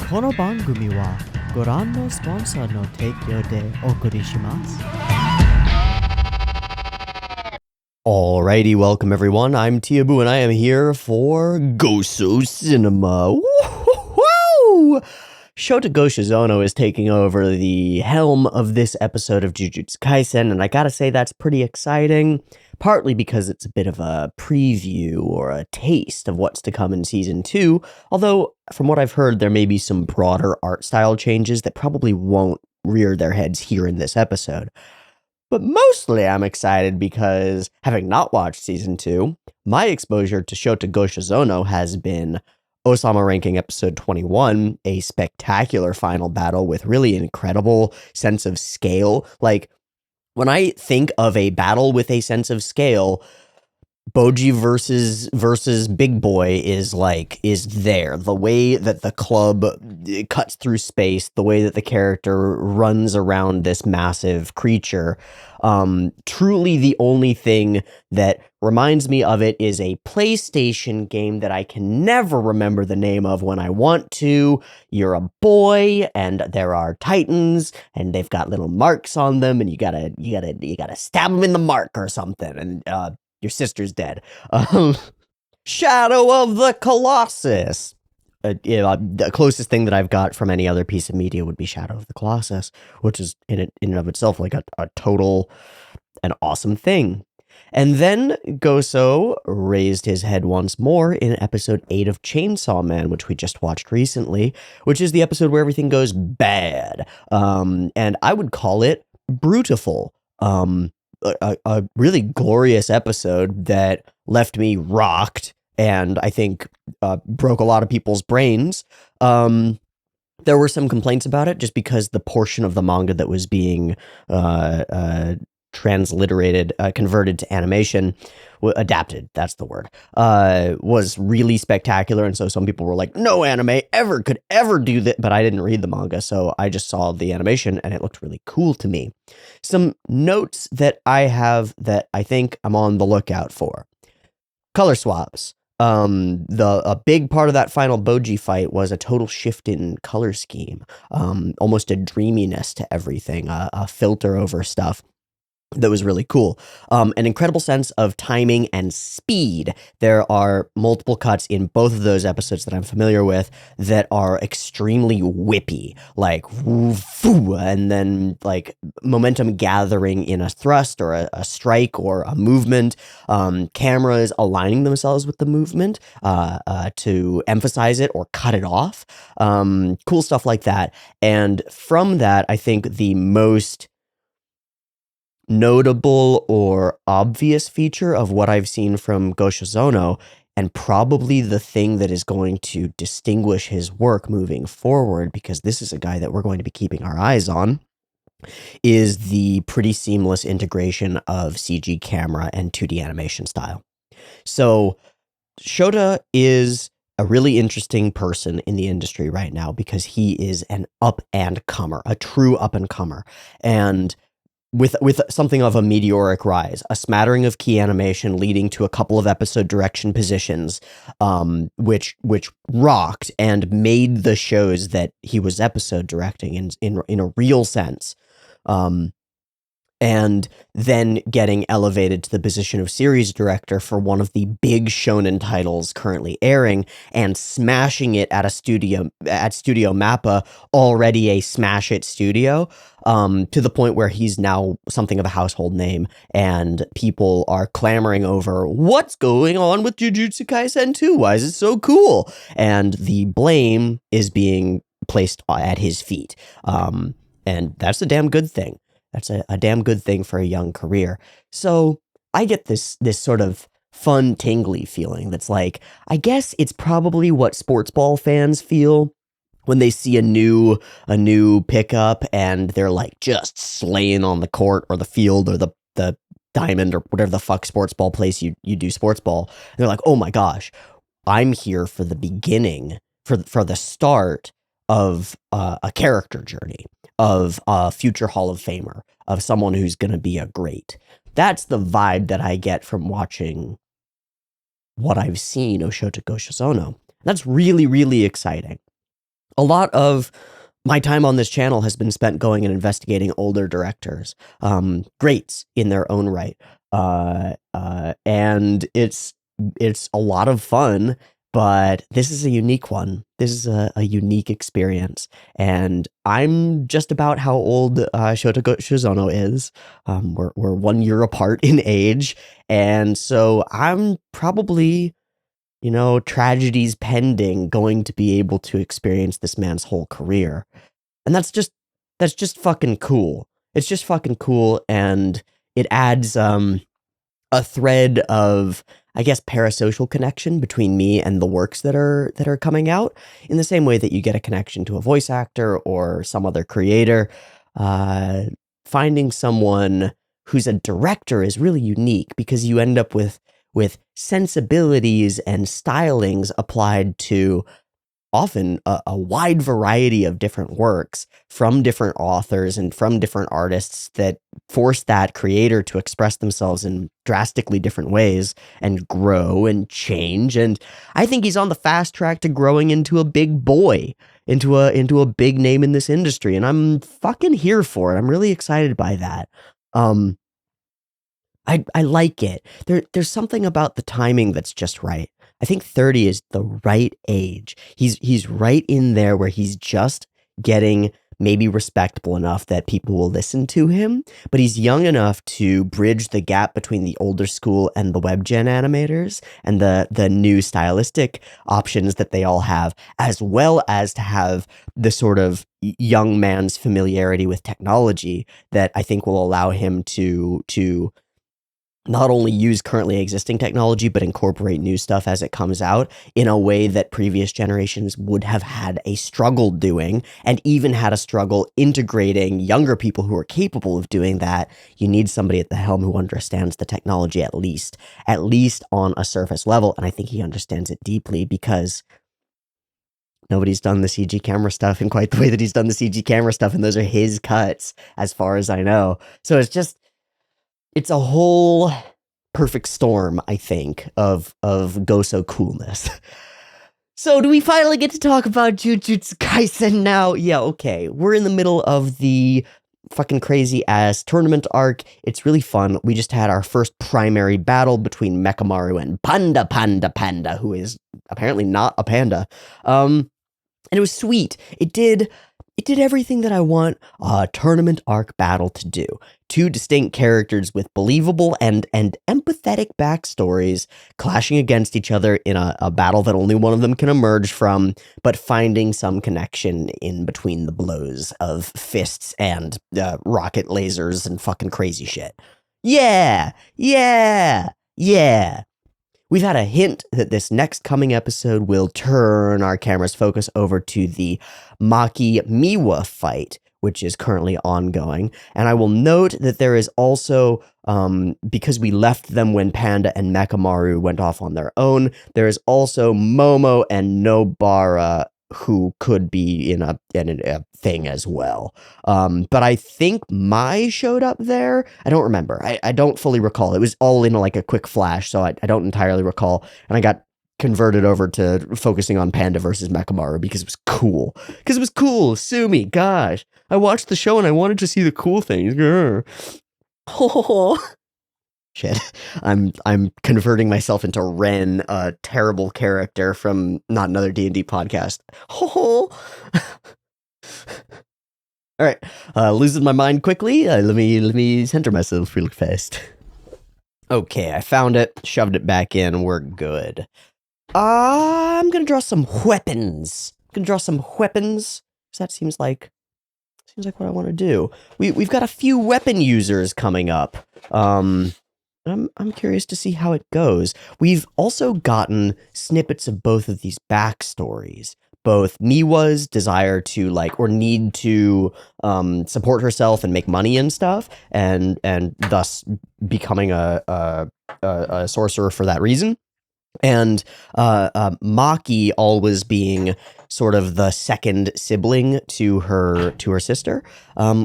この番組はご覧のスポンサーの提供でお送りします。Alrighty, welcome everyone. I'm Teeaboo and I am here for Goso Cinema. Woo-hoo-hoo! Shota Goshozono is taking over the helm of this episode of Jujutsu Kaisen, and I gotta say that's pretty exciting, partly because it's a bit of a preview or a taste of what's to come in Season 2, although from what I've heard there may be some broader art style changes that probably won't rear their heads here in this episode. But mostly I'm excited because, having not watched Season 2, my exposure to Shota Goshozono has been Osama ranking episode 21, a spectacular final battle with really incredible sense of scale. Like, when I think of a battle with a sense of scale, Boji versus Big Boy is there. The way that the club cuts through space, the way that the character runs around this massive creature. Truly the only thing that reminds me of it is a PlayStation game that I can never remember the name of when I want to. You're a boy and there are titans and they've got little marks on them and you gotta stab them in the mark or something, and your sister's dead. Shadow of the Colossus. The closest thing that I've got from any other piece of media would be Shadow of the Colossus, which is in and of itself like a total and awesome thing. And then Goso raised his head once more in episode 8 of Chainsaw Man, which we just watched recently, which is the episode where everything goes bad. And I would call it brutiful. A really glorious episode that left me rocked and I think broke a lot of people's brains. There were some complaints about it just because the portion of the manga that was being transliterated, converted to animation, adapted, that's the word, was really spectacular. And so some people were like, no anime could ever do that. But I didn't read the manga, so I just saw the animation and it looked really cool to me. Some notes that I have that I think I'm on the lookout for. Color swaps. A big part of that final Boji fight was a total shift in color scheme, almost a dreaminess to everything, a filter over stuff that was really cool. An incredible sense of timing and speed. There are multiple cuts in both of those episodes that I'm familiar with that are extremely whippy, like woo, and then like momentum gathering in a thrust or a strike or a movement. Cameras aligning themselves with the movement to emphasize it or cut it off. Cool stuff like that. And from that, I think the most notable or obvious feature of what I've seen from Goshozono, and probably the thing that is going to distinguish his work moving forward, because this is a guy that we're going to be keeping our eyes on, is the pretty seamless integration of CG camera and 2D animation style. So Shota is a really interesting person in the industry right now because he is an up-and-comer, a true up-and-comer, and with something of a meteoric rise, a smattering of key animation leading to a couple of episode direction positions, which rocked and made the shows that he was episode directing in a real sense. And then getting elevated to the position of series director for one of the big shonen titles currently airing and smashing it at Studio Mappa, already a smash it studio, to the point where he's now something of a household name and people are clamoring over what's going on with Jujutsu Kaisen 2? Why is it so cool? And the blame is being placed at his feet. And that's a damn good thing. That's a damn good thing for a young career. So I get this sort of fun, tingly feeling that's like, I guess it's probably what sports ball fans feel when they see a new pickup and they're like just slaying on the court or the field or the diamond or whatever the fuck sports ball place you do sports ball. And they're like, oh my gosh, I'm here for the beginning, for the start of a character journey, of a future Hall of Famer, of someone who's going to be a great. That's the vibe that I get from watching what I've seen of Shota Goshozono. That's really, really exciting. a lot of my time on this channel has been spent going and investigating older directors, greats in their own right, and it's a lot of fun. But this is a unique one. This is a unique experience, and I'm just about how old Shota Goshozono is. We're 1 year apart in age, and so I'm probably, tragedies pending, going to be able to experience this man's whole career. And that's just fucking cool. It's just fucking cool, and it adds a thread of, I guess, parasocial connection between me and the works that are coming out, in the same way that you get a connection to a voice actor or some other creator. Finding someone who's a director is really unique, because you end up with sensibilities and stylings applied to often a wide variety of different works from different authors and from different artists that force that creator to express themselves in drastically different ways and grow and change. And I think he's on the fast track to growing into a big boy, into a big name in this industry. And I'm fucking here for it. I'm really excited by that. I like it. There's something about the timing that's just right. I think 30 is the right age. He's right in there where he's just getting maybe respectable enough that people will listen to him, but he's young enough to bridge the gap between the older school and the web gen animators and the new stylistic options that they all have, as well as to have the sort of young man's familiarity with technology that I think will allow him to not only use currently existing technology, but incorporate new stuff as it comes out in a way that previous generations would have had a struggle doing, and even had a struggle integrating younger people who are capable of doing that. You need somebody at the helm who understands the technology at least on a surface level. And I think he understands it deeply, because nobody's done the CG camera stuff in quite the way that he's done the CG camera stuff. And those are his cuts, as far as I know. So it's a whole perfect storm, I think, of Goso coolness. So do we finally get to talk about Jujutsu Kaisen now? Yeah, okay. We're in the middle of the fucking crazy ass tournament arc. It's really fun. We just had our first primary battle between Mechamaru and Panda, who is apparently not a panda. And it was sweet. It did everything that I want a tournament arc battle to do. Two distinct characters with believable and empathetic backstories clashing against each in a battle that only one of them can emerge from, but finding some connection in between the blows of fists and rocket lasers and fucking crazy shit. Yeah! We've had a hint that this next coming episode will turn our camera's focus over to the Maki Miwa fight, which is currently ongoing. And I will note that there is also, because we left them when Panda and Mechamaru went off on their own, there is also Momo and Nobara, who could be in a thing as well. But I think Mai showed up there. I don't remember. I don't fully recall. It was all in like a quick flash, so I don't entirely recall. And I got converted over to focusing on Panda versus Mechamaru because it was cool. Sue me. Gosh. I watched the show and I wanted to see the cool things. Oh. Shit. I'm converting myself into Ren, a terrible character from not another D&D podcast. All right. Losing my mind quickly. Let me center myself real fast. Okay, I found it, shoved it back in, we're good. I'm gonna draw some weapons. Because that seems like what I want to do. We've got a few weapon users coming up. I'm curious to see how it goes. We've also gotten snippets of both of these backstories. Both Miwa's desire to need to support herself and make money and stuff, and thus becoming a sorcerer for that reason. And Maki always being sort of the second sibling to her sister.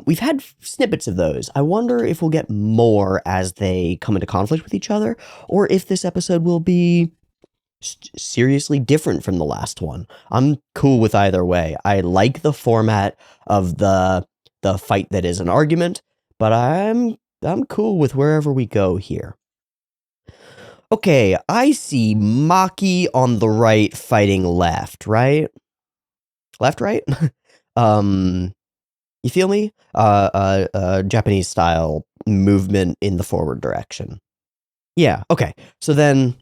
We've had snippets of those. I wonder if we'll get more as they come into conflict with each other, or if this episode will be seriously different from the last one. I'm cool with either way. I like the format of the fight that is an argument, but I'm cool with wherever we go here. Okay, I see Maki on the right fighting left, right? Left, right? You feel me? Japanese style movement in the forward direction. Yeah, okay. So then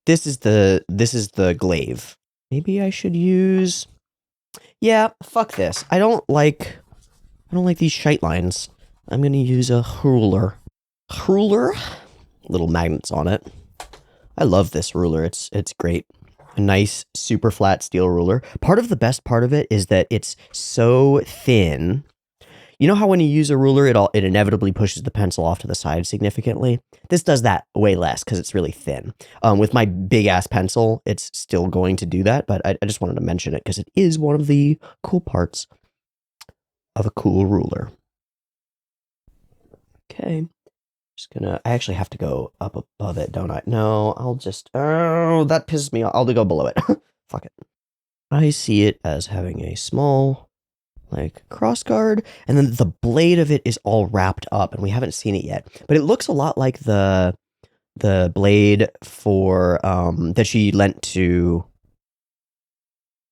this is the glaive. Maybe I should use... Yeah, fuck this. I don't like these shite lines. I'm gonna use a ruler. Ruler? Little magnets on it. I love this ruler. It's great. A nice, super flat steel ruler. Part of the best part of it is that it's so thin. You know how when you use a ruler, it inevitably pushes the pencil off to the side significantly? This does that way less because it's really thin. With my big-ass pencil, it's still going to do that, but I just wanted to mention it because it is one of the cool parts of a cool ruler. Okay. I actually have to go up above it, don't I? No, I'll just... Oh, that pisses me off. I'll go below it. Fuck it. I see it as having a small... like crossguard, and then the blade of it is all wrapped up, and we haven't seen it yet. But it looks a lot like the blade for that she lent to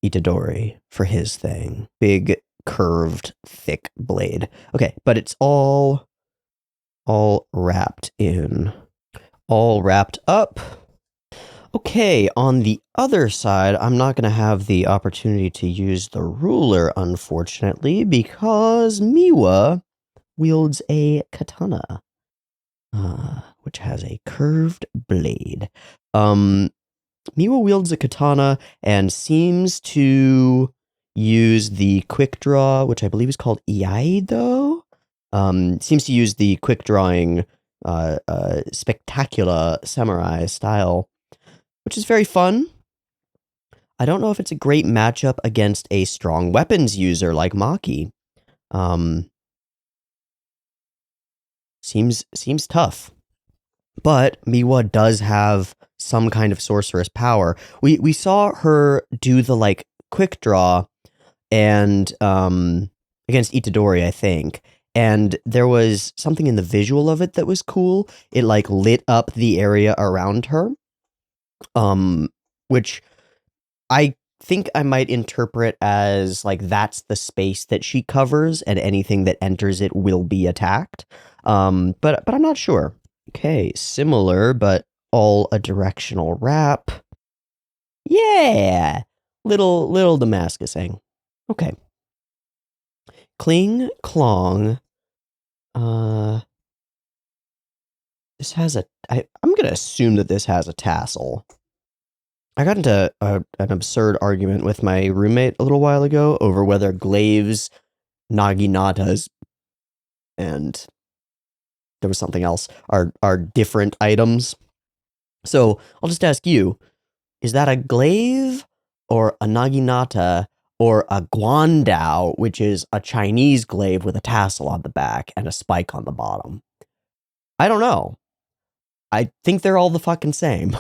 Itadori for his thing. Big, curved, thick blade. Okay, but it's all wrapped in. All wrapped up. Okay, on the other side, I'm not going to have the opportunity to use the ruler, unfortunately, because Miwa wields a katana, which has a curved blade. Miwa wields a katana and seems to use the quick draw, which I believe is called Iaido. Seems to use the quick drawing, spectacular samurai style, which is very fun. I don't know if it's a great matchup against a strong weapons user like Maki. Seems tough. But Miwa does have some kind of sorceress power. We saw her do the like quick draw and against Itadori, I think. And there was something in the visual of it that was cool. It like lit up the area around her. Which I think I might interpret as like that's the space that she covers, and anything that enters it will be attacked. But I'm not sure. Okay, similar, but all a directional wrap. Yeah, little Damascusing. Okay. Kling Klong. This has I'm gonna assume that this has a tassel. I got into an absurd argument with my roommate a little while ago over whether glaives, naginatas, and there was something else are different items. So I'll just ask you, is that a glaive or a naginata or a guandao, which is a Chinese glaive with a tassel on the back and a spike on the bottom? I don't know. I think they're all the fucking same.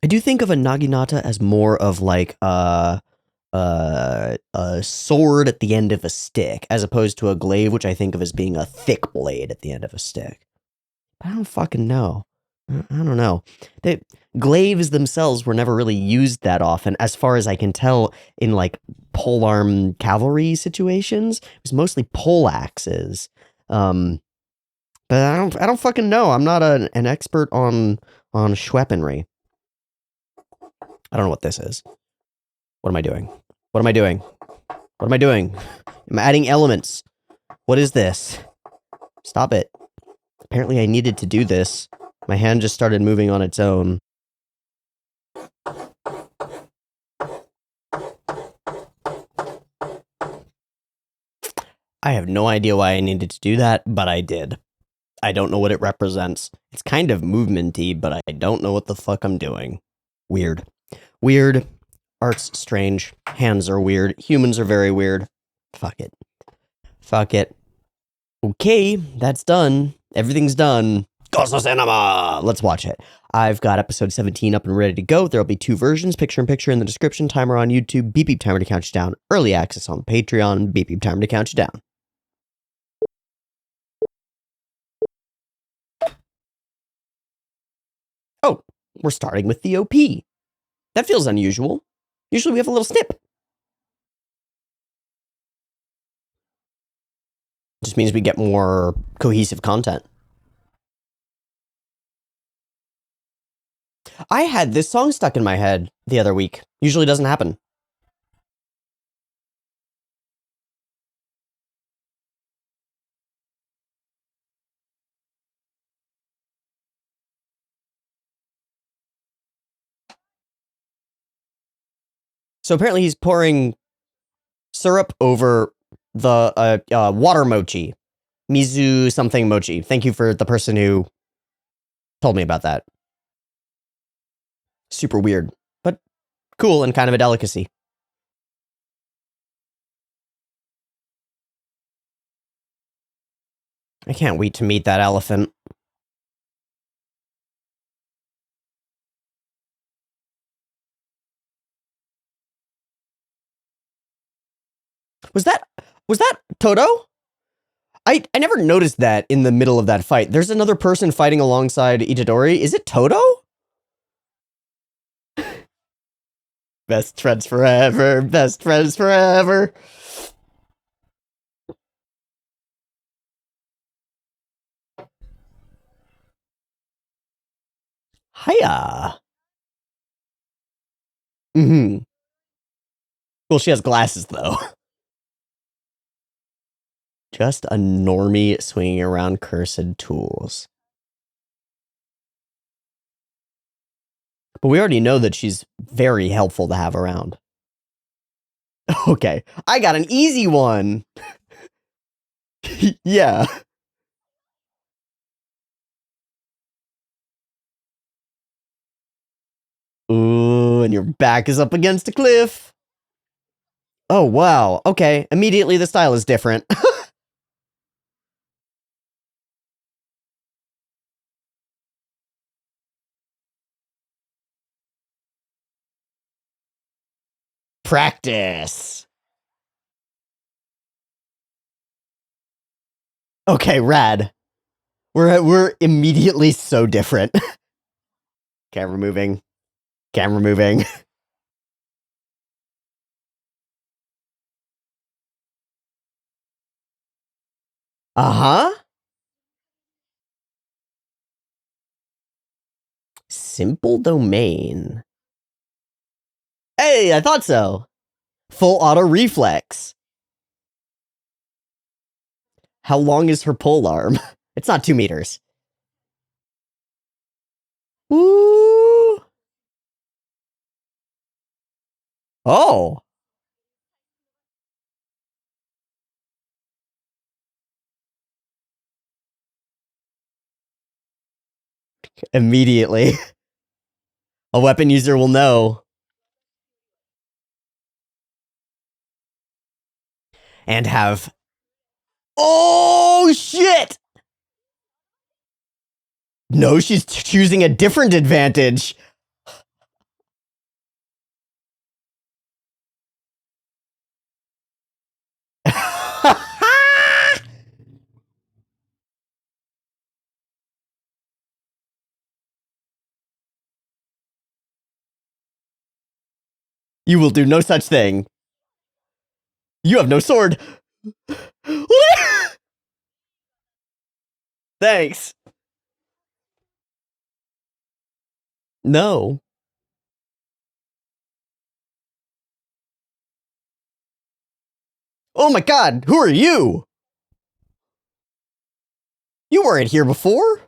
I do think of a naginata as more of like a sword at the end of a stick, as opposed to a glaive, which I think of as being a thick blade at the end of a stick. I don't fucking know. I don't know. Glaives themselves were never really used that often, as far as I can tell, in like polearm cavalry situations. It was mostly pole axes. But I don't fucking know. I'm not an expert on weaponry. I don't know what this is. What am I doing? What am I doing? What am I doing? I'm adding elements. What is this? Stop it. Apparently I needed to do this. My hand just started moving on its own. I have no idea why I needed to do that, but I did. I don't know what it represents. It's kind of movement-y, but I don't know what the fuck I'm doing. Weird. Weird. Art's strange. Hands are weird. Humans are very weird. Fuck it. Fuck it. Okay, that's done. Everything's done. Goshozono Cinema! Let's watch it. I've got episode 17 up and ready to go. There'll be two versions, picture-in-picture in the description, timer on YouTube, beep timer to count you down, early access on Patreon, beep timer to count you down. Oh, we're starting with the OP. That feels unusual. Usually we have a little snip. Just means we get more cohesive content. I had this song stuck in my head the other week. Usually doesn't happen. So apparently he's pouring syrup over the water mochi. Mizu something mochi. Thank you for the person who told me about that. Super weird, but cool and kind of a delicacy. I can't wait to meet that elephant. Was that Toto? I never noticed that in the middle of that fight. There's another person fighting alongside Itadori. Is it Toto? Best friends forever. Best friends forever. Hiya. Mm-hmm. Well, she has glasses, though. Just a normie swinging around cursed tools. But we already know that she's very helpful to have around. Okay, I got an easy one. Yeah. Ooh, and your back is up against a cliff. Oh, wow. Okay, immediately the style is different. Practice. Okay, rad. We're immediately so different. Camera moving. Camera moving. Uh-huh. Simple domain. Hey, I thought so. Full auto reflex. How long is her pole arm? It's not 2 meters. Woo! Oh. Immediately. A weapon user will know. And have... Oh, shit! No, she's choosing a different advantage. You will do no such thing. You have no sword. Thanks. No. Oh my god, who are you? You weren't here before?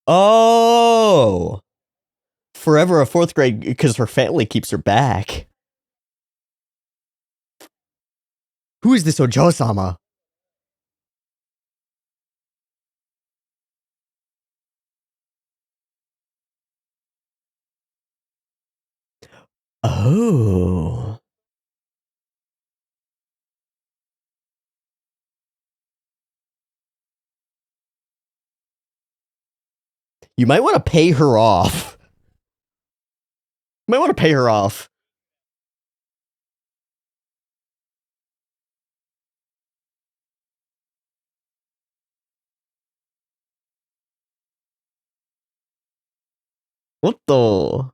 Oh. Forever a 4th grade because her family keeps her back. Who is this Ojo-sama? Oh. You might want to pay her off. You might want to pay her off. What the?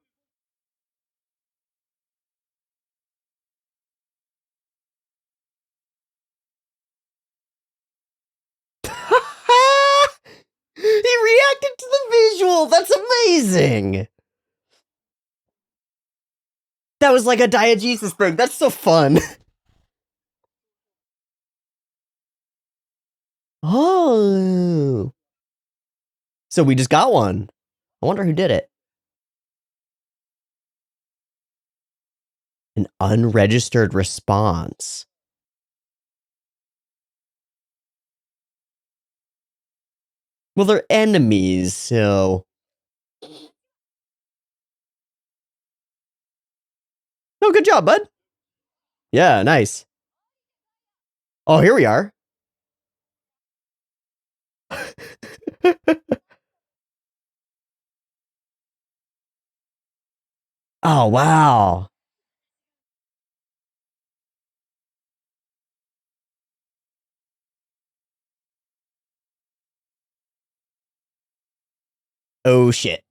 He reacted to the visual. That's amazing. That was like a diegesis thing. That's so fun. Oh. So we just got one. I wonder who did it. An unregistered response. Well, they're enemies, so. Oh, good job, bud. Yeah, nice. Oh, here we are. Oh, wow. Oh, shit.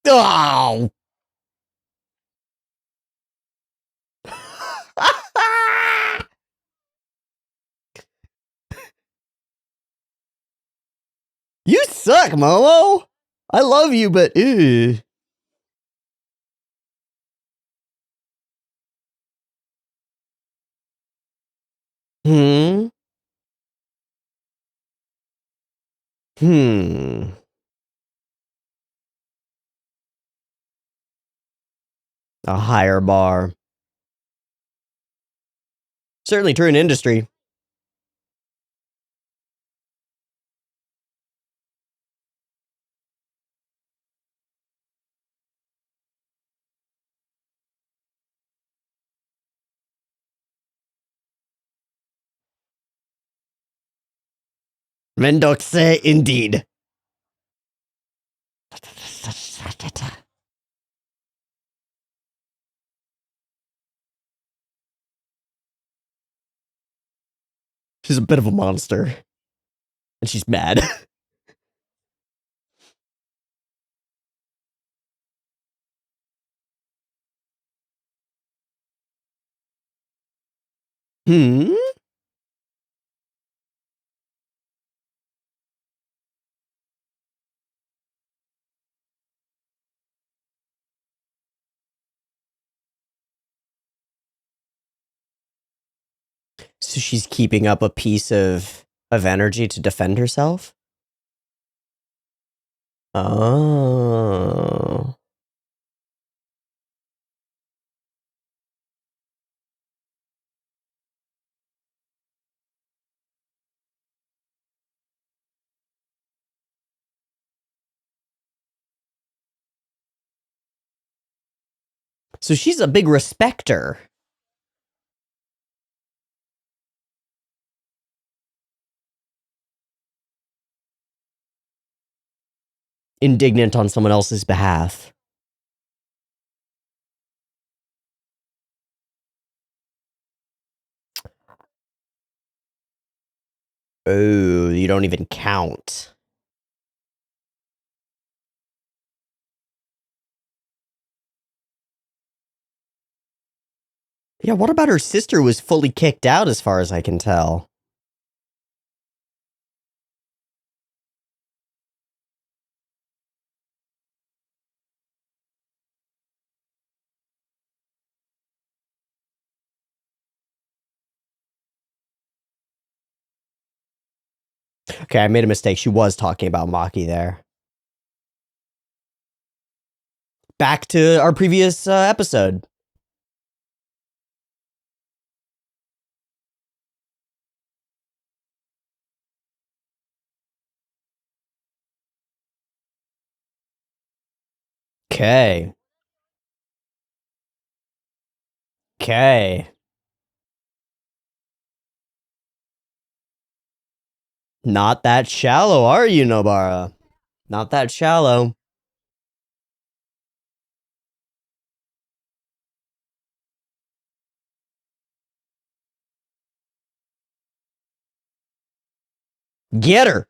Oh. You suck, Momo. I love you, but ew. Hmm. Hmm. A higher bar. Certainly true in industry. Mendoxe indeed. She's a bit of a monster. And she's mad. Hmm? So she's keeping up a piece of energy to defend herself? Oh. So she's a big respecter. Indignant on someone else's behalf. Oh, you don't even count. Yeah, what about her sister was fully kicked out as far as I can tell? Okay, I made a mistake. She was talking about Maki there. Back to our previous episode. Okay. Okay. Not that shallow, are you, Nobara? Not that shallow. Get her!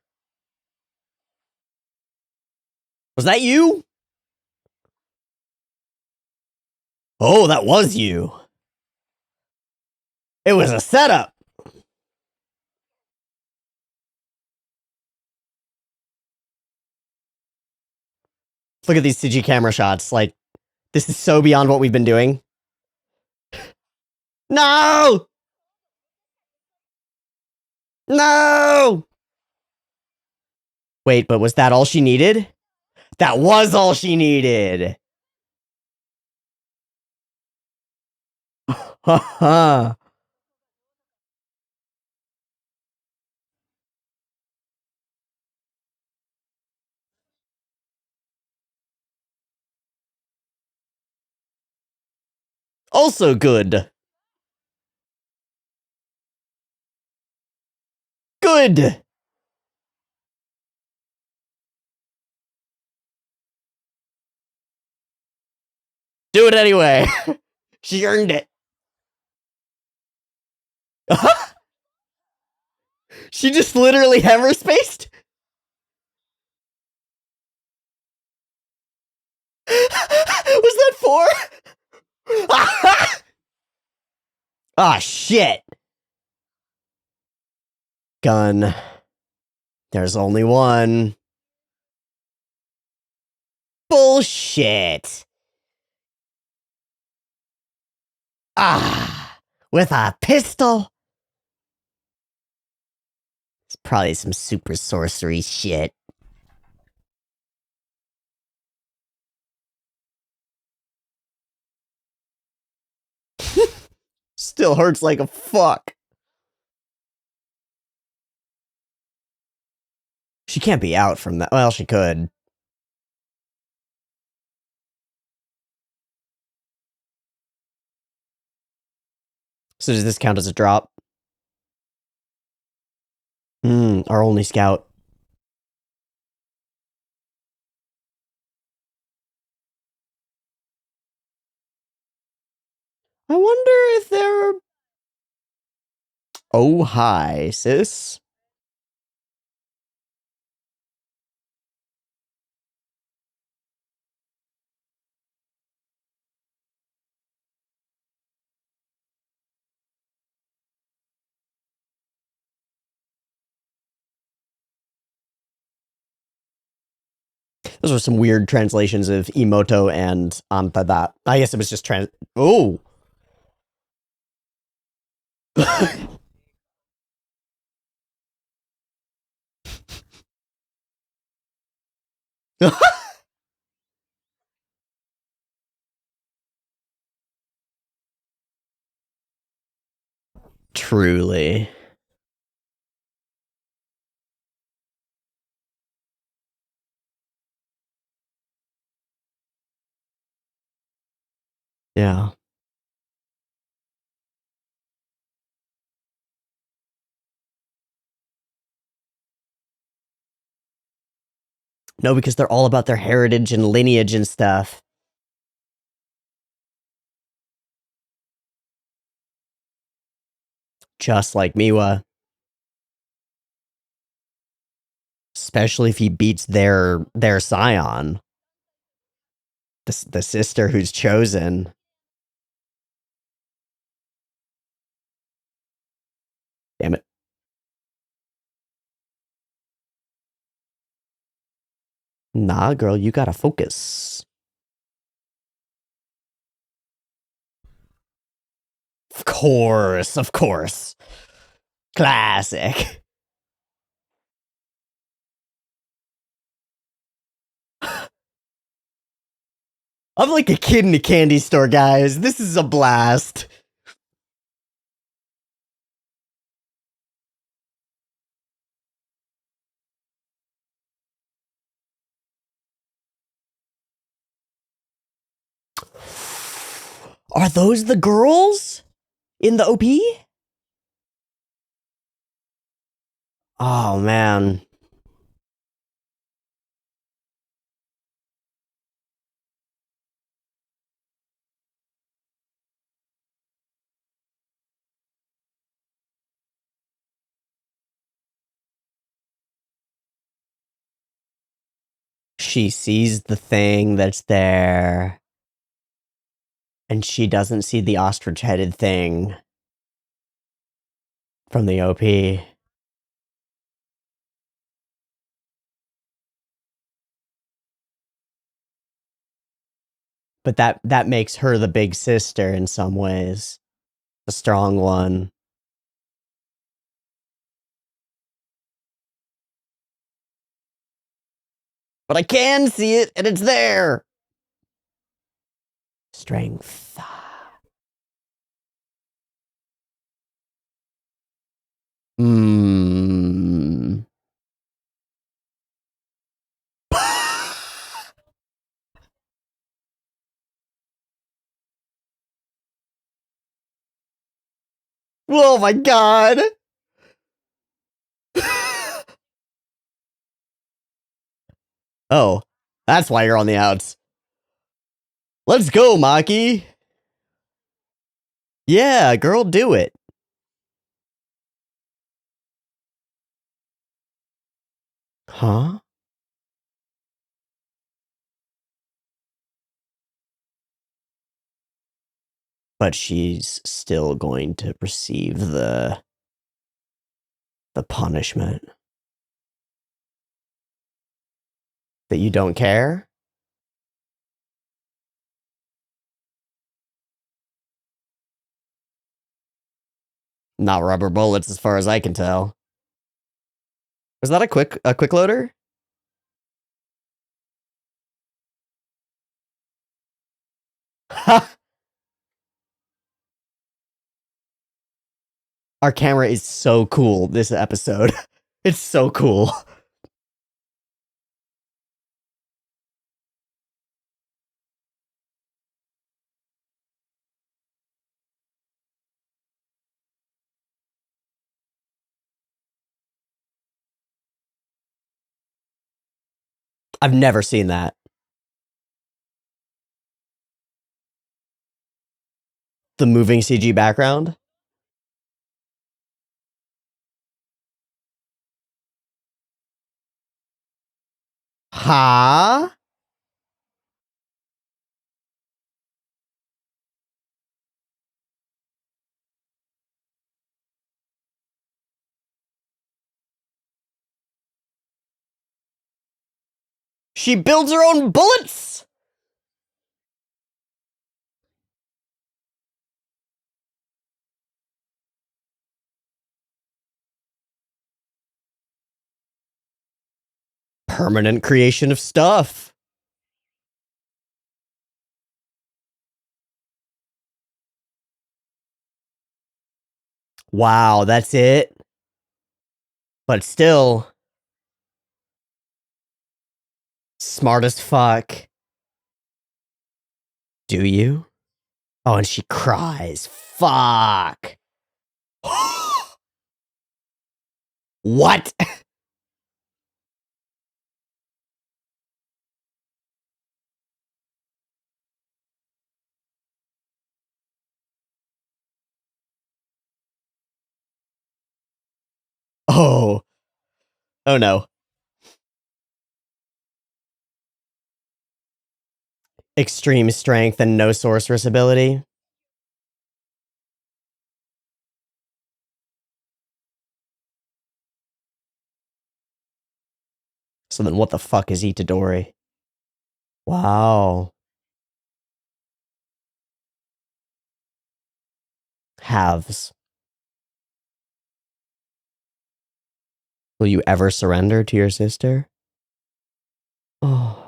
Was that you? Oh, that was you. It was a setup. Look at these CG camera shots. Like, this is so beyond what we've been doing. No! No! Wait, but was that all she needed? That was all she needed. Haha. Also good. Good. Do it anyway. She earned it. She just literally hammer spaced? Was that 4? Ah, shit. Gun. There's only one. Bullshit. Ah, with a pistol? It's probably some super sorcery shit. Still hurts like a fuck. She can't be out from that. Well, she could. So does this count as a drop? Our only scout. I wonder if they're... Oh, hi, sis. Those were some weird translations of Emoto and Antada. I guess it was just Oh! Truly. Yeah. No, because they're all about their heritage and lineage and stuff. Just like Miwa. Especially if he beats their scion. The sister who's chosen. Damn it. Nah, girl, you gotta focus. Of course, of course. Classic. I'm like a kid in a candy store, guys. This is a blast. Are those the girls in the OP? Oh, man. She sees the thing that's there, and she doesn't see the ostrich-headed thing from the OP. But that makes her the big sister in some ways. The strong one. But I can see it, and it's there! Strength. Hmm. Oh my god! Oh, that's why you're on the outs. Let's go, Maki! Yeah, girl, do it. Huh? But she's still going to receive the punishment. That you don't care? Not rubber bullets as far as I can tell. Was that a quick loader? Ha! Our camera is so cool this episode. It's so cool. I've never seen that. The moving CG background? Ha? She builds her own bullets? Permanent creation of stuff. Wow, that's it? But still, smart as fuck. Do you? Oh, and she cries. Fuck. What? Oh. Oh no. Extreme strength and no sorceress ability. So then what the fuck is Itadori? Wow. Halves. Will you ever surrender to your sister? Oh.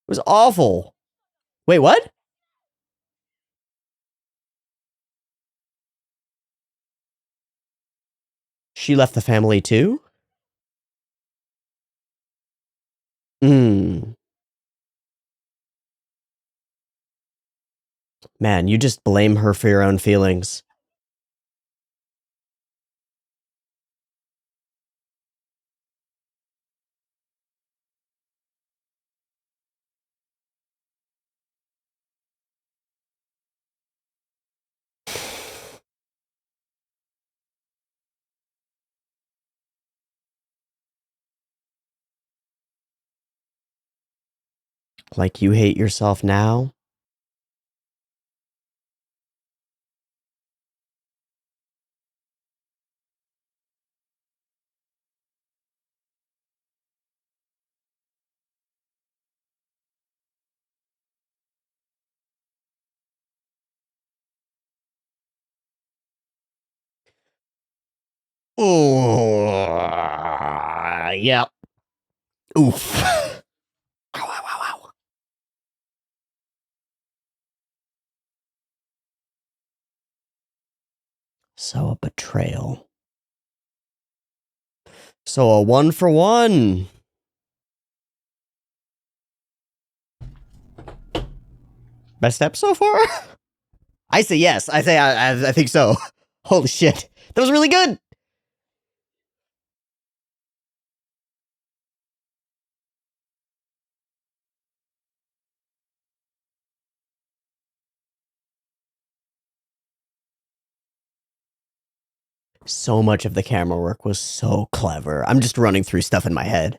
It was awful. Wait, what? She left the family too? Hmm. Man, you just blame her for your own feelings. Like you hate yourself now? Oh, yep. Oof. Ow, ow, ow, ow. So a betrayal. So a 1-for-1. Best step so far? I say yes. I say I think so. Holy shit. That was really good. So much of the camera work was so clever. I'm just running through stuff in my head.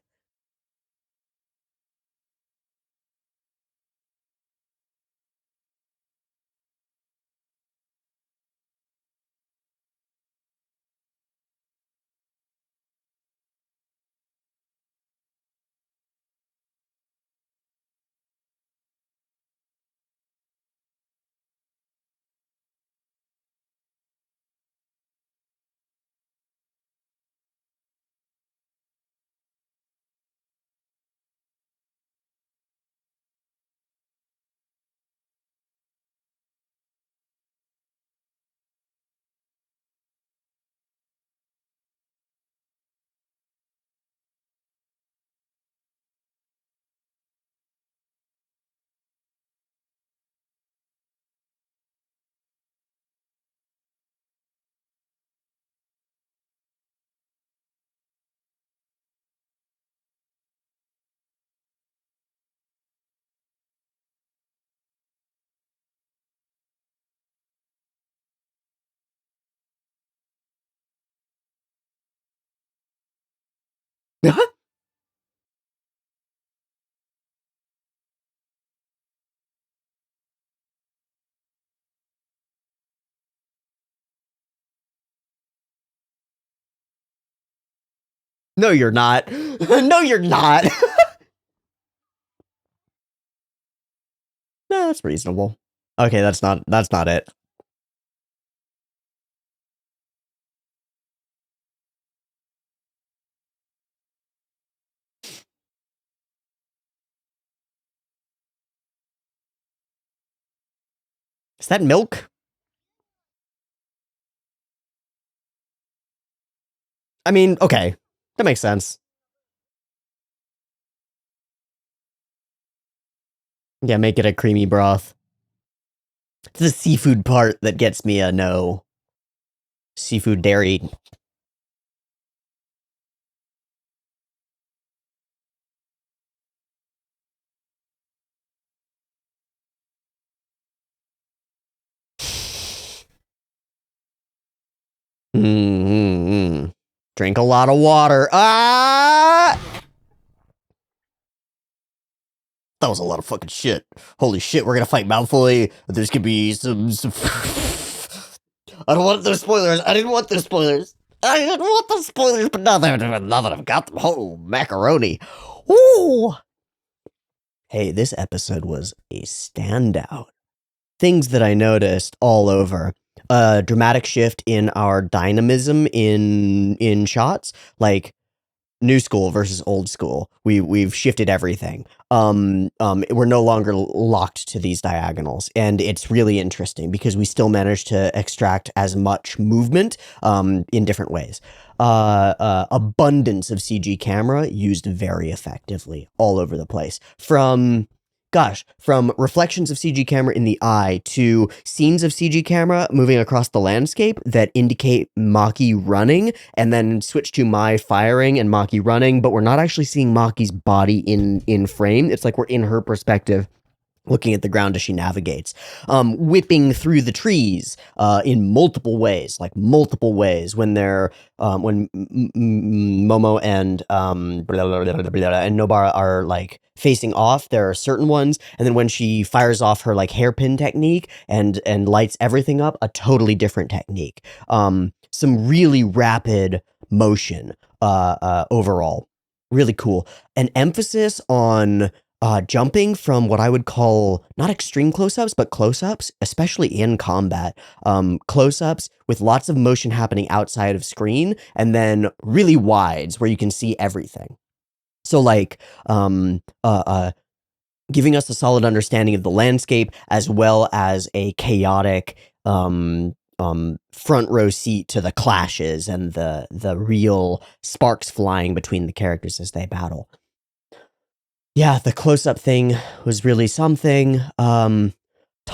No, you're not. No, you're not. No, that's reasonable. Okay, that's not it. Is that milk? I mean, okay. That makes sense. Yeah, make it a creamy broth. It's the seafood part that gets me a no. Seafood dairy. Mm-hmm. Drink a lot of water. Ah! That was a lot of fucking shit. Holy shit, we're gonna fight Malfoy. There's gonna be some... I don't want those spoilers. I didn't want those spoilers. I didn't want those spoilers, but now that I've got them, oh, macaroni. Ooh! Hey, this episode was a standout. Things that I noticed all over. A dramatic shift in our dynamism in shots. Like, new school versus old school. We've shifted everything. We're no longer locked to these diagonals, and it's really interesting because we still manage to extract as much movement in different ways. Abundance of CG camera used very effectively all over the place. From reflections of CG camera in the eye to scenes of CG camera moving across the landscape that indicate Maki running, and then switch to Mai firing and Maki running, but we're not actually seeing Maki's body in frame. It's like we're in her perspective, looking at the ground as she navigates, whipping through the trees in multiple ways, when they're when Momo and and Nobara are like facing off. There are certain ones, and then when she fires off her like hairpin technique and lights everything up, a totally different technique. Some really rapid motion overall, really cool. An emphasis on jumping from what I would call not extreme close-ups, but close-ups, especially in combat. Close-ups with lots of motion happening outside of screen, and then really wides where you can see everything. So like, giving us a solid understanding of the landscape as well as a chaotic front row seat to the clashes and the real sparks flying between the characters as they battle. Yeah, the close-up thing was really something. Ton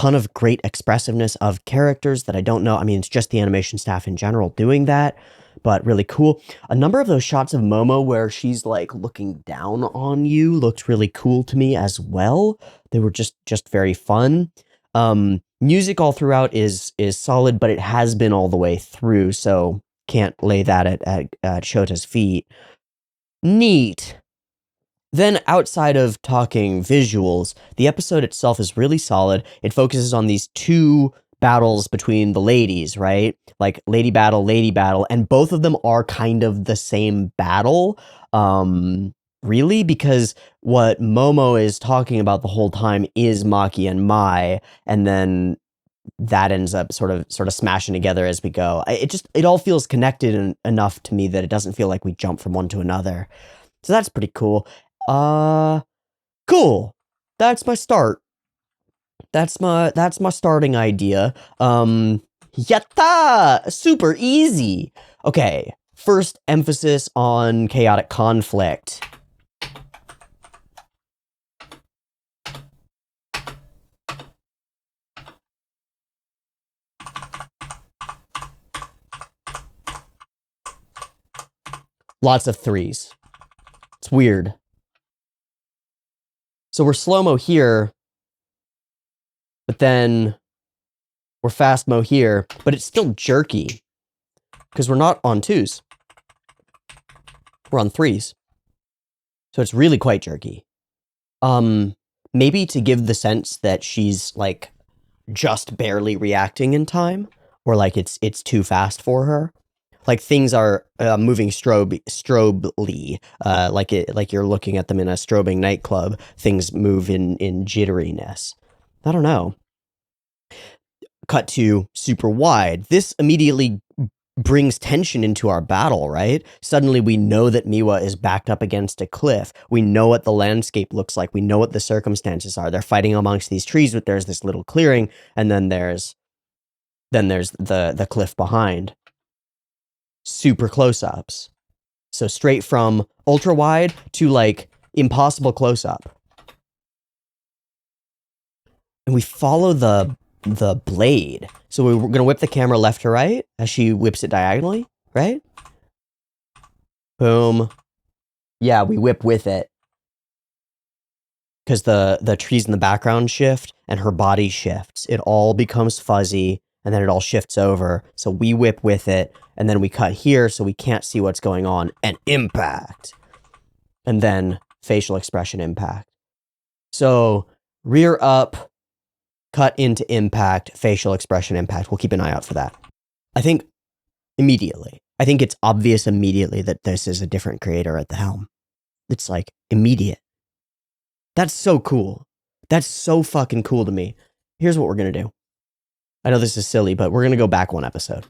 of great expressiveness of characters that I don't know. I mean, it's just the animation staff in general doing that, but really cool. A number of those shots of Momo where she's like looking down on you looked really cool to me as well. They were just very fun. Music all throughout is solid, but it has been all the way through, so can't lay that at Shota's feet. Neat. Then, outside of talking visuals, the episode itself is really solid. It focuses on these two battles between the ladies, right? Like lady battle, and both of them are kind of the same battle. Really, because what Momo is talking about the whole time is Maki and Mai, and then that ends up sort of smashing together as we go. It all feels connected enough to me that it doesn't feel like we jump from one to another. So that's pretty cool. Cool. That's my start. That's my starting idea. Yatta! Super easy. Okay. First emphasis on chaotic conflict. Lots of threes. It's weird. So we're slow-mo here, but then we're fast-mo here, but it's still jerky because we're not on twos. We're on threes. So it's really quite jerky. Maybe to give the sense that she's like just barely reacting in time, or like it's too fast for her. Like things are moving strobely, like you're looking at them in a strobing nightclub. Things move in jitteriness. I don't know. Cut to super wide. This immediately brings tension into our battle, right? Suddenly we know that Miwa is backed up against a cliff. We know what the landscape looks like. We know what the circumstances are. They're fighting amongst these trees, but there's this little clearing, and then there's the cliff behind. Super close-ups. So straight from ultra wide to like impossible close-up. And we follow the blade. So we're going to whip the camera left to right as she whips it diagonally, right? Boom. Yeah, we whip with it. Because the trees in the background shift and her body shifts. It all becomes fuzzy and then it all shifts over. So we whip with it and then we cut here so we can't see what's going on, and impact. And then facial expression impact. So rear up, cut into impact, facial expression impact. We'll keep an eye out for that. I think immediately. I think it's obvious immediately that this is a different creator at the helm. It's like immediate. That's so cool. That's so fucking cool to me. Here's what we're going to do. I know this is silly, but we're going to go back one episode.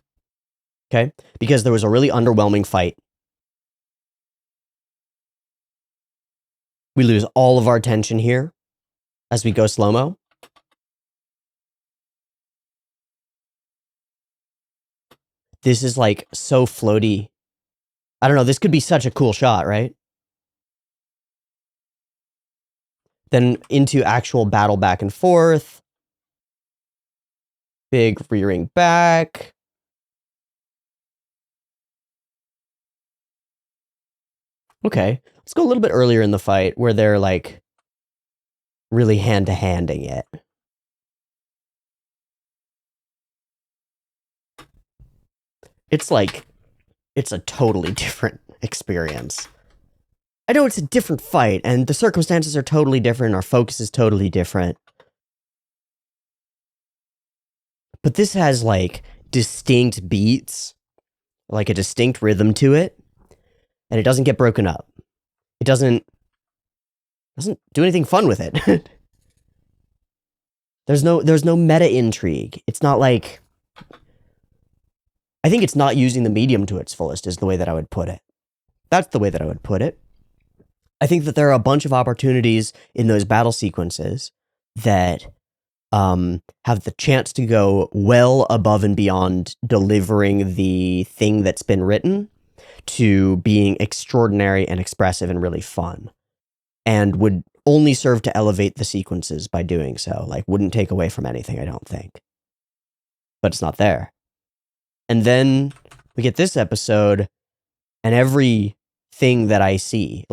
Okay? Because there was a really underwhelming fight. We lose all of our tension here as we go slow-mo. This is like so floaty. I don't know, this could be such a cool shot, right? Then into actual battle back and forth. Big rearing back. Okay, let's go a little bit earlier in the fight where they're like really hand-to-handing it. It's a totally different experience. I know it's a different fight, and the circumstances are totally different, our focus is totally different. But this has, distinct beats, a distinct rhythm to it, and it doesn't get broken up. It doesn't do anything fun with it. There's no meta intrigue. It's not like... I think it's not using the medium to its fullest is the way that I would put it. That's the way that I would put it. I think that there are a bunch of opportunities in those battle sequences that have the chance to go well above and beyond delivering the thing that's been written to being extraordinary and expressive and really fun, and would only serve to elevate the sequences by doing so. Wouldn't take away from anything, I don't think. But it's not there. And then we get this episode, and everything that I see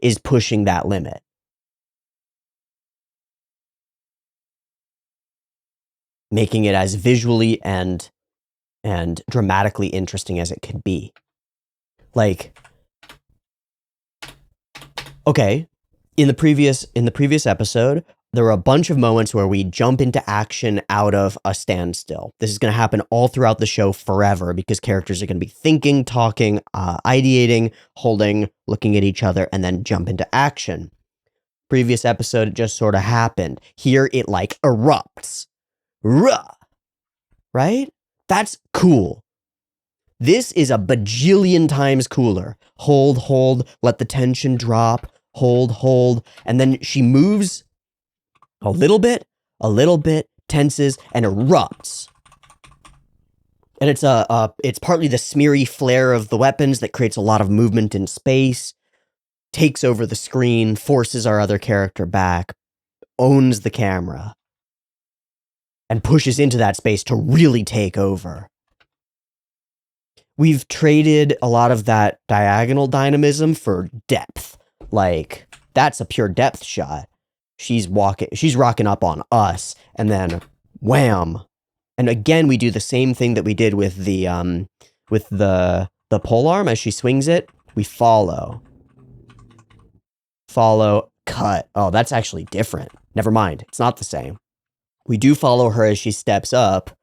is pushing that limit. Making it as visually and dramatically interesting as it could be. Okay, in the previous episode, there were a bunch of moments where we jump into action out of a standstill. This is going to happen all throughout the show forever because characters are going to be thinking, talking, ideating, holding, looking at each other, and then jump into action. Previous episode, it just sort of happened. Here, it erupts. Ruh! Right? That's cool. This is a bajillion times cooler. Hold, let the tension drop, hold, and then she moves a little bit, tenses, and erupts. And it's partly the smeary flare of the weapons that creates a lot of movement in space, takes over the screen, forces our other character back, owns the camera, and pushes into that space to really take over. We've traded a lot of that diagonal dynamism for depth. That's a pure depth shot. She's rocking up on us, and then wham. And again, we do the same thing that we did with the polearm as she swings it. We follow, cut. Oh, that's actually different. Never mind. It's not the same. We do follow her as she steps up,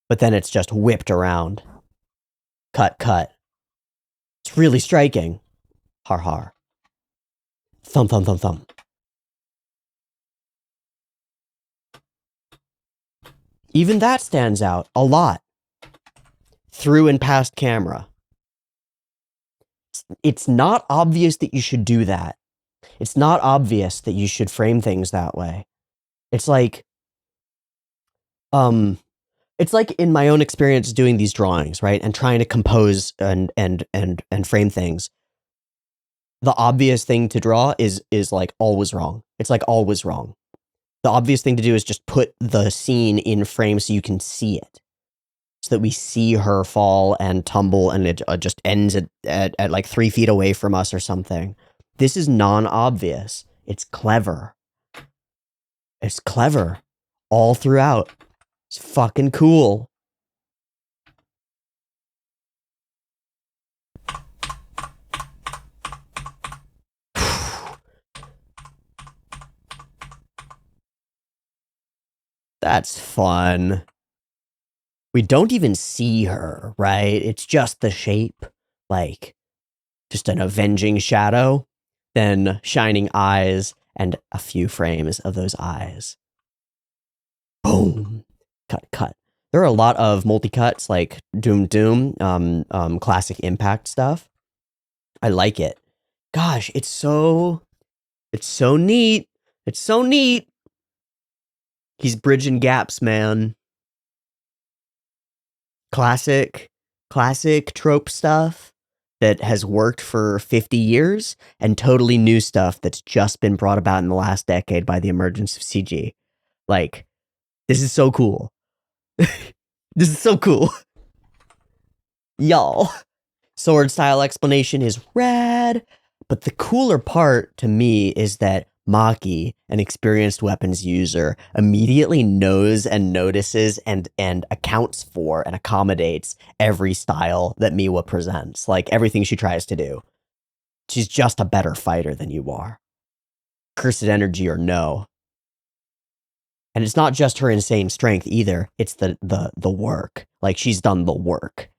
but then it's just whipped around. Cut. It's really striking. Har. Thump. Even that stands out a lot. Through and past camera. It's not obvious that you should do that. It's not obvious that you should frame things that way. It's like in my own experience doing these drawings, right? And trying to compose and frame things. The obvious thing to draw is always wrong. It's always wrong. The obvious thing to do is just put the scene in frame so you can see it. So that we see her fall and tumble and it just ends at 3 feet away from us or something. This is non-obvious. It's clever. It's clever. All throughout. It's fucking cool. That's fun. We don't even see her, right? It's just the shape. Just an avenging shadow. Then shining eyes and a few frames of those eyes. Boom. Cut. There are a lot of multi-cuts like Doom, classic Impact stuff. I like it. Gosh, it's so neat. It's so neat. He's bridging gaps, man. Classic trope stuff that has worked for 50 years and totally new stuff that's just been brought about in the last decade by the emergence of CG. This is so cool. This is so cool. Y'all. Sword style explanation is rad. But the cooler part to me is that Maki, an experienced weapons user, immediately knows and notices and accounts for and accommodates every style that Miwa presents, like everything she tries to do. She's just a better fighter than you are. Cursed energy or no. And it's not just her insane strength either. It's the work. Like, she's done the work.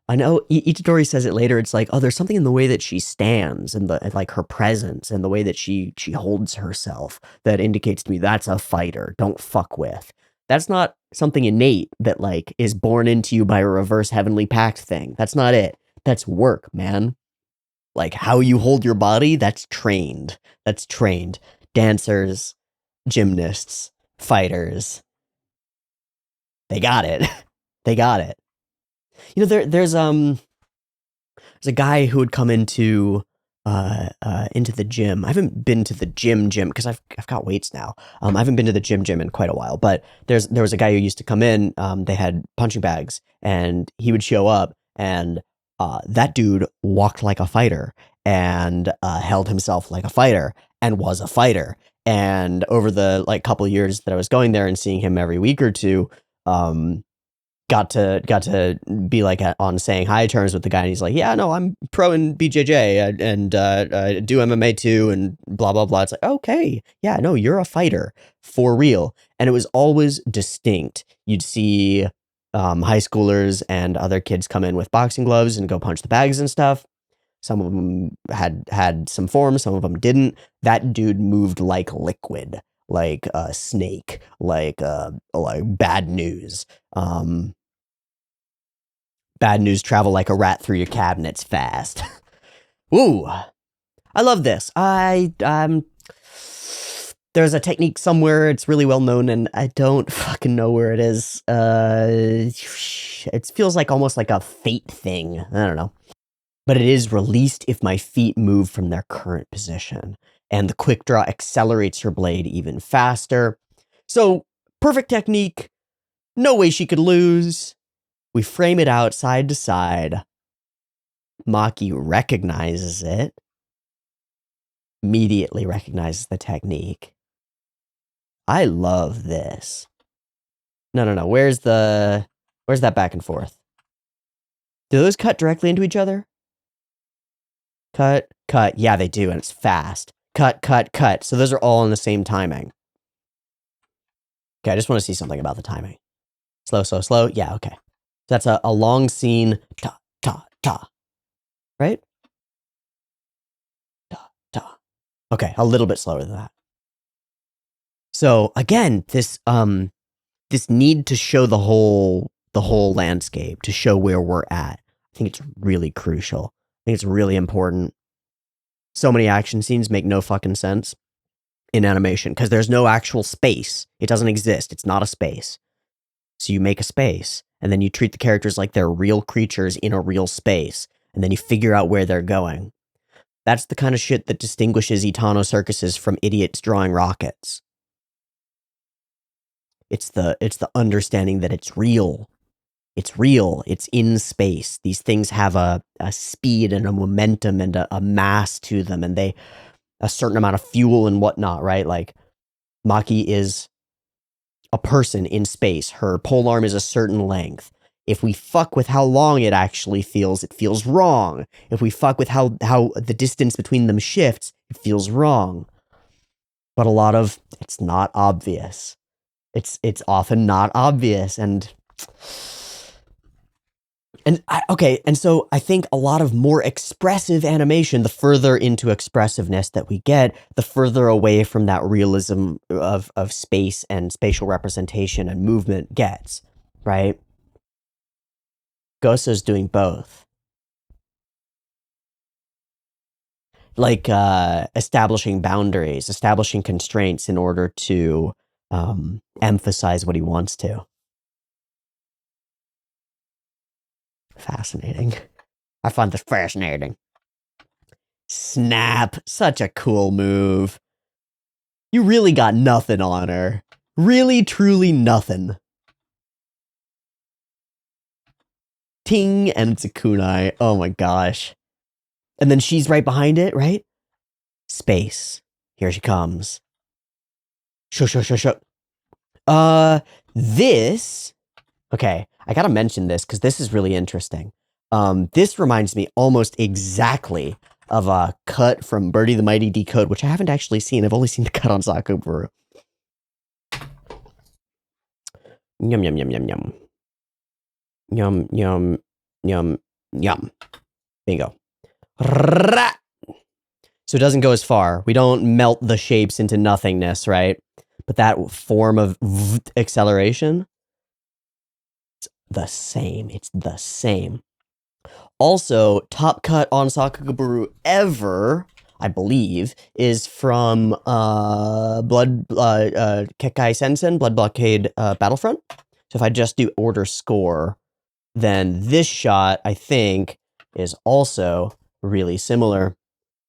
I know Itadori says it later. It's like, oh, there's something in the way that she stands and like her presence and the way that she holds herself that indicates to me that's a fighter. Don't fuck with. That's not something innate that like is born into you by a reverse heavenly pact thing. That's not it. That's work, man. Like how you hold your body, that's trained. That's trained. Dancers, gymnasts, fighters. They got it. They got it. You know, there's a guy who would come into the gym. I haven't been to the gym because I've got weights now. I haven't been to the gym in quite a while. But there was a guy who used to come in. They had punching bags, and he would show up, and that dude walked like a fighter and held himself like a fighter and was a fighter. And over the like couple of years that I was going there and seeing him every week or two, got to be like on saying hi terms with the guy, and he's like, yeah, no, I'm pro in BJJ and I do MMA too, and blah blah blah. It's like, okay, yeah, no, you're a fighter for real. And it was always distinct. You'd see high schoolers and other kids come in with boxing gloves and go punch the bags and stuff. Some of them had some form, some of them didn't. That dude moved like liquid, like a snake, like bad news. Bad news travel like a rat through your cabinets fast. Ooh, I love this. There's a technique somewhere. It's really well known, and I don't fucking know where it is. It feels like almost like a fate thing. I don't know. But it is released if my feet move from their current position, and the quick draw accelerates her blade even faster. So, perfect technique. No way she could lose. We frame it out side to side. Maki recognizes it. Immediately recognizes the technique. I love this. No. Where's that back and forth? Do those cut directly into each other? Cut, cut. Yeah, they do, and it's fast. Cut, cut, cut. So those are all in the same timing. Okay, I just want to see something about the timing. Slow, slow, slow. Yeah, okay. That's a long scene. Ta, ta, ta. Right? Ta, ta. Okay, a little bit slower than that. So again, this need to show the whole landscape, to show where we're at. I think it's really crucial. I think it's really important. So many action scenes make no fucking sense in animation because there's no actual space. It doesn't exist. It's not a space. So you make a space, and then you treat the characters like they're real creatures in a real space, and then you figure out where they're going. That's the kind of shit that distinguishes Itano circuses from idiots drawing rockets. It's the understanding that it's real. It's real. It's in space. These things have a speed and a momentum and a mass to them, and a certain amount of fuel and whatnot, right? Like, Maki is a person in space. Her polearm is a certain length. If we fuck with how long it actually feels, it feels wrong. If we fuck with how the distance between them shifts, it feels wrong. But a lot of it's not obvious. It's often not obvious, and so I think a lot of more expressive animation, the further into expressiveness that we get, the further away from that realism of space and spatial representation and movement gets, right? Goso's doing both. Like establishing boundaries, establishing constraints in order to emphasize what he wants to. Fascinating. I find this fascinating. Snap. Such a cool move. You really got nothing on her. Really, truly nothing. Ting, and it's a kunai. Oh my gosh. And then she's right behind it, right? Space. Here she comes. Sho. This... Okay, I gotta mention this because this is really interesting. This reminds me almost exactly of a cut from Birdie the Mighty Decode, which I haven't actually seen. I've only seen the cut on Sakuburu. Yum, yum, yum, yum, yum. Yum, yum, yum, yum. There you go. So it doesn't go as far. We don't melt the shapes into nothingness, right? But that form of acceleration, it's the same. It's the same. Also, top cut on Sakugaburu ever, I believe, is from Kekkai Sensen, Blood Blockade Battlefront. So if I just do order score, then this shot, I think, is also really similar.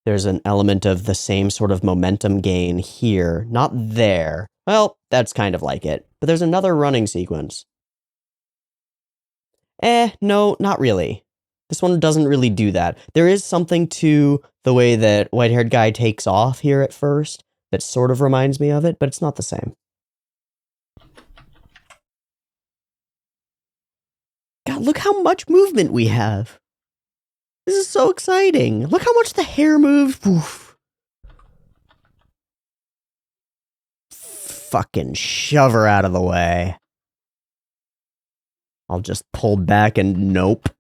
There's an element of the same sort of momentum gain here. Not there. Well, that's kind of like it. But there's another running sequence. No, not really. This one doesn't really do that. There is something to the way that white-haired guy takes off here at first that sort of reminds me of it, but it's not the same. God, look how much movement we have. This is so exciting. Look how much the hair moves. Oof. Fucking shove her out of the way. I'll just pull back and nope.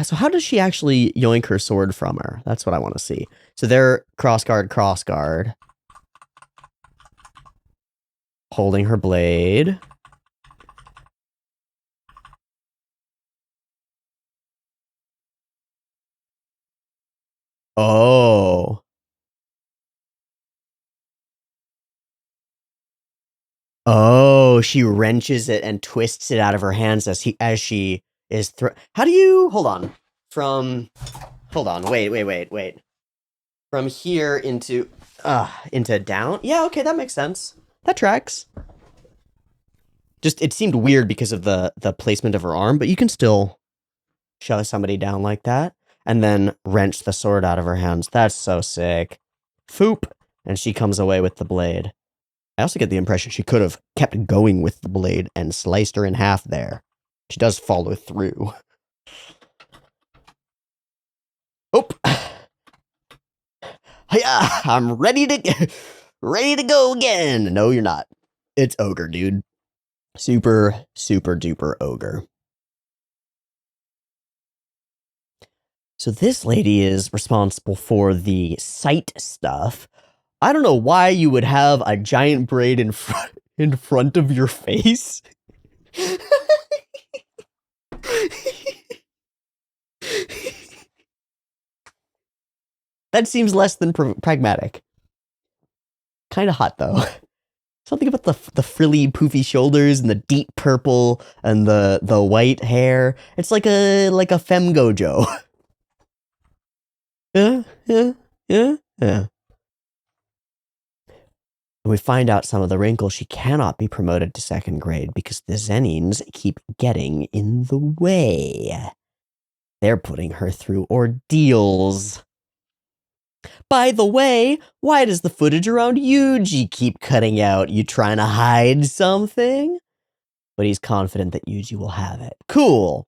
So how does she actually yoink her sword from her? That's what I want to see. So they're crossguard. Holding her blade. Oh. Oh, she wrenches it and twists it out of her hands as she is how do you hold on. Wait. From here into down? Yeah, okay, that makes sense. That tracks. Just it seemed weird because of the placement of her arm, but you can still shove somebody down like that and then wrench the sword out of her hands. That's so sick. Foop, and she comes away with the blade. I also get the impression she could have kept going with the blade and sliced her in half there. She does follow through. Oh, yeah, I'm ready to go again. No, you're not. It's ogre, dude. Super duper ogre. So this lady is responsible for the sight stuff. I don't know why you would have a giant braid in front of your face. That seems less than pragmatic. Kind of hot though. Something about the frilly, poofy shoulders and the deep purple and the white hair. It's like a femme gojo. Yeah. And we find out some of the wrinkle. She cannot be promoted to second grade because the Zenins keep getting in the way. They're putting her through ordeals. By the way, why does the footage around Yuji keep cutting out? You trying to hide something? But he's confident that Yuji will have it. Cool.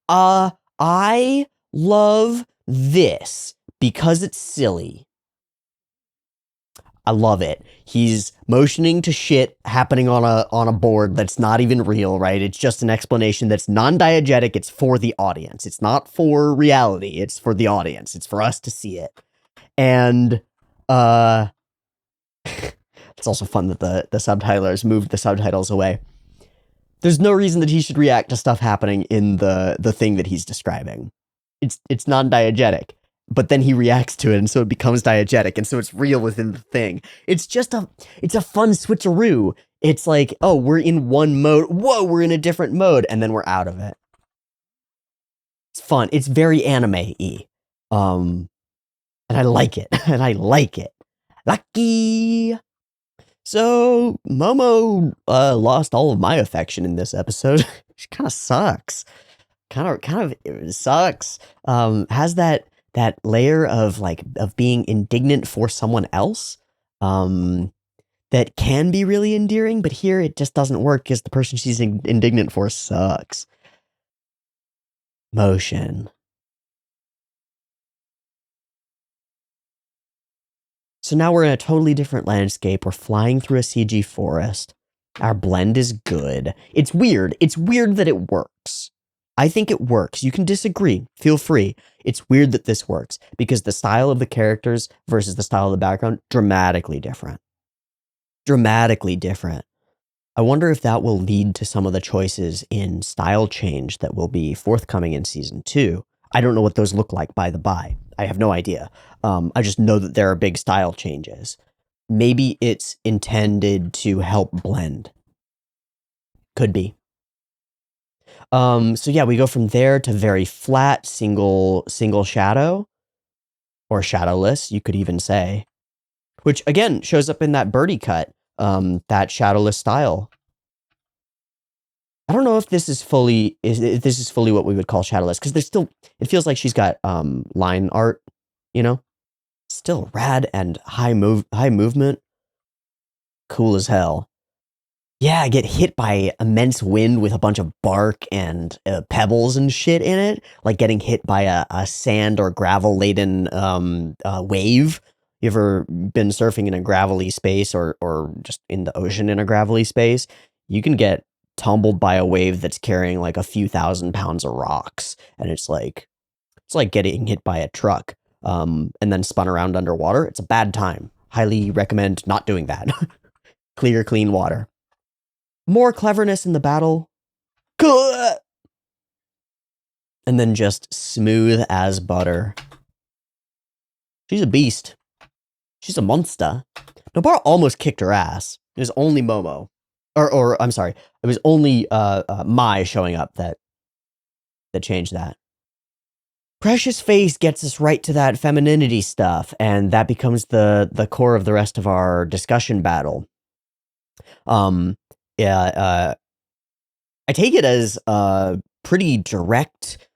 I love this because it's silly. I love it. He's motioning to shit happening on a board that's not even real, right? It's just an explanation that's non-diegetic. It's for the audience. It's not for reality. It's for the audience. It's for us to see it. And it's also fun that the subtitlers moved the subtitles away. There's no reason that he should react to stuff happening in the thing that he's describing. It's non-diegetic. But then he reacts to it, and so it becomes diegetic, and so it's real within the thing. It's a fun switcheroo. It's like, oh, we're in one mode. Whoa, we're in a different mode, and then we're out of it. It's fun. It's very anime-y. And I like it. Lucky! So, Momo lost all of my affection in this episode. She kind of sucks. kind of it sucks. Has that layer of like of being indignant for someone else. That can be really endearing, but here it just doesn't work because the person she's indignant for sucks. Motion. So now we're in a totally different landscape. We're flying through a CG forest. Our blend is good. It's weird. It's weird that it works. I think it works. You can disagree. Feel free. It's weird that this works because the style of the characters versus the style of the background, dramatically different. Dramatically different. I wonder if that will lead to some of the choices in style change that will be forthcoming in season 2. I don't know what those look like, by the by. I have no idea. I just know that there are big style changes. Maybe it's intended to help blend. Could be. So yeah, we go from there to very flat single shadow, or shadowless, you could even say, which again shows up in that birdie cut, that shadowless style. I don't know if this is fully what we would call shadowless, because there's still, it feels like she's got line art, you know? Still rad and high movement. Cool as hell. Yeah, I get hit by immense wind with a bunch of bark and pebbles and shit in it, like getting hit by a sand or gravel laden wave. You ever been surfing in a gravelly space or just in the ocean in a gravelly space? You can get tumbled by a wave that's carrying like a few thousand pounds of rocks, and it's like getting hit by a truck, and then spun around underwater. It's a bad time. Highly recommend not doing that. Clear, clean water. More cleverness in the battle. And then just smooth as butter. She's a beast. She's a monster. Nobara almost kicked her ass. It was only Momo. Or I'm sorry. It was only Mai showing up that changed that. Precious Face gets us right to that femininity stuff, and that becomes the core of the rest of our discussion battle. I take it as a pretty direct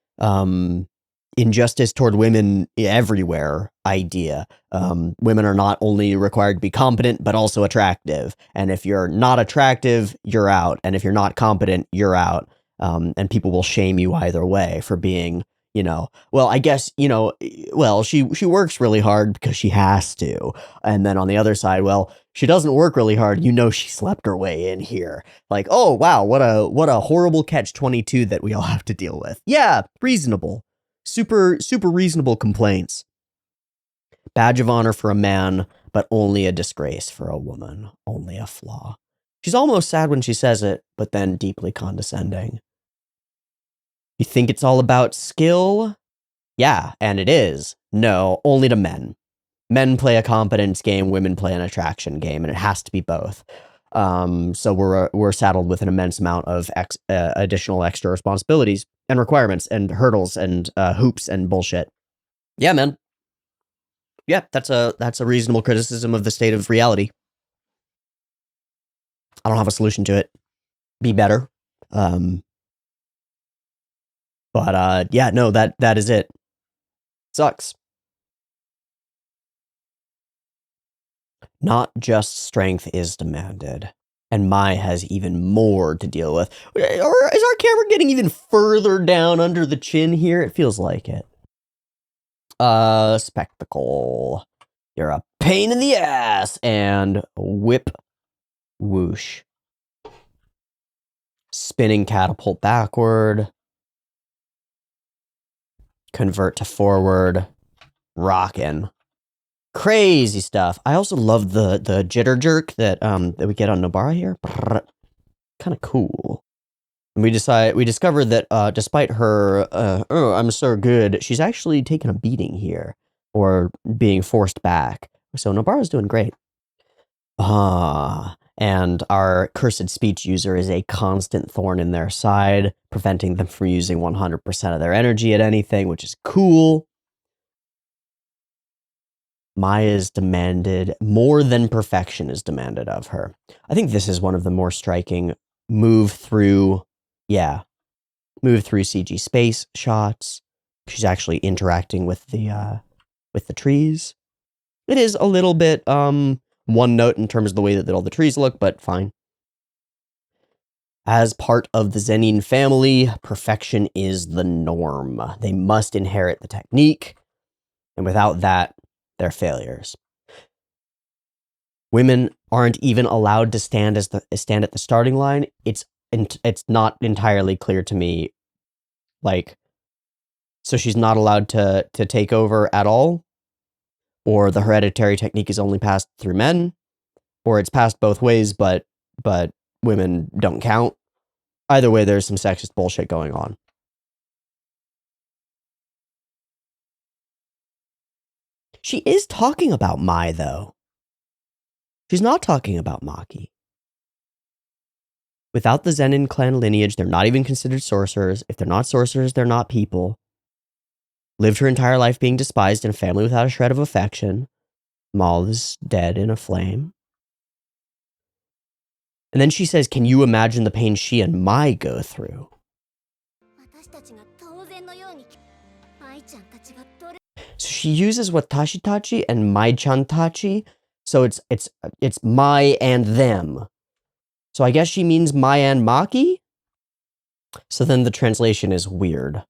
injustice toward women everywhere idea. Women are not only required to be competent, but also attractive. And if you're not attractive, you're out. And if you're not competent, you're out. And people will shame you either way for being, well, I guess, well, she works really hard because she has to. And then on the other side, well, she doesn't work really hard. She slept her way in here. Like, oh, wow, what a horrible catch-22 that we all have to deal with. Yeah, reasonable. Super reasonable complaints. Badge of honor for a man, but only a disgrace for a woman. Only a flaw. She's almost sad when she says it, but then deeply condescending. You think it's all about skill? Yeah, and it is. No, only to men. Men play a competence game, women play an attraction game, and it has to be both. So we're saddled with an immense amount of additional extra responsibilities and requirements and hurdles and hoops and bullshit. Yeah, man. Yeah, that's a reasonable criticism of the state of reality. I don't have a solution to it. Be better. But yeah, no, that is it. Sucks. Not just strength is demanded. And Mai has even more to deal with. Or is our camera getting even further down under the chin here? It feels like it. Spectacle. You're a pain in the ass. And whip. Whoosh. Spinning catapult backward. Convert to forward. Rockin'. Crazy stuff. I also love the jitter jerk that we get on Nobara here. Kind of cool. And we discovered that despite her oh, I'm so good, she's actually taken a beating here, or being forced back. So Nobara's doing great. And our cursed speech user is a constant thorn in their side, preventing them from using 100% of their energy at anything, which is cool. Maya's demanded, more than perfection is demanded of her. I think this is one of the more striking move through, yeah, move through CG space shots. She's actually interacting with the trees. It is a little bit one note in terms of the way that all the trees look, but fine. As part of the Zenin family, perfection is the norm. They must inherit the technique, and without that, they're failures. Women aren't even allowed to stand at the starting line. It's not entirely clear to me, like, so she's not allowed to take over at all, or the hereditary technique is only passed through men, or it's passed both ways, but women don't count. Either way, there's some sexist bullshit going on. She is talking about Mai, though. She's not talking about Maki. Without the Zenin clan lineage, they're not even considered sorcerers. If they're not sorcerers, they're not people. Lived her entire life being despised in a family without a shred of affection. Mal is dead in a flame. And then she says, can you imagine the pain she and Mai go through? So she uses Watashi Tachi and Mai-chan Tachi. So it's Mai and them. So I guess she means Mai and Maki? So then the translation is weird.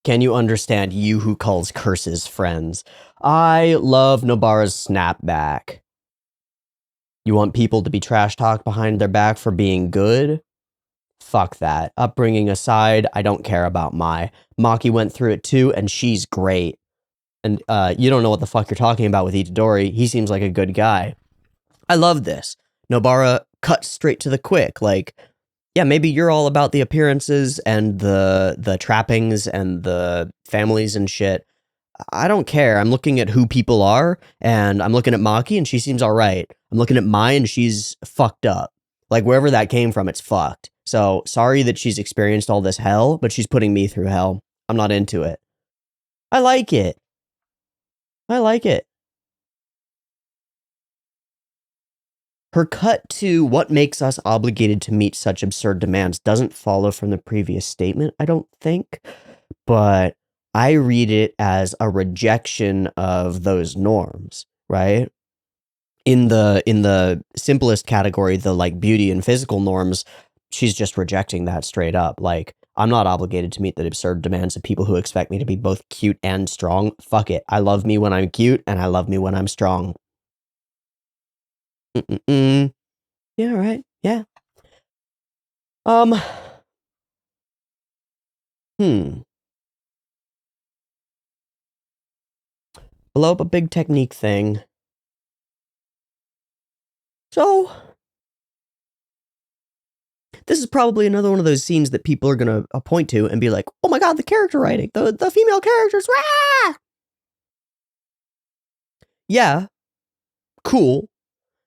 Can you understand, you who calls curses friends? I love Nobara's snapback. You want people to be trash talked behind their back for being good? Fuck that. Upbringing aside, I don't care about Mai. Maki went through it too, and she's great. And you don't know what the fuck you're talking about with Itadori. He seems like a good guy. I love this. Nobara cuts straight to the quick. Like, yeah, maybe you're all about the appearances and the trappings and the families and shit. I don't care. I'm looking at who people are, and I'm looking at Maki, and she seems all right. I'm looking at Mai, and she's fucked up. Like, wherever that came from, it's fucked. So, sorry that she's experienced all this hell, but she's putting me through hell. I'm not into it. I like it. I like it. Her cut to what makes us obligated to meet such absurd demands doesn't follow from the previous statement, I don't think. But I read it as a rejection of those norms, right? In the simplest category, the like beauty and physical norms, she's just rejecting that straight up. Like, I'm not obligated to meet the absurd demands of people who expect me to be both cute and strong. Fuck it. I love me when I'm cute, and I love me when I'm strong. Mm-mm-mm. Yeah, right. Yeah. Blow up a big technique thing. So, this is probably another one of those scenes that people are going to point to and be like, oh my god, the character writing, the female characters, ah! Yeah, cool.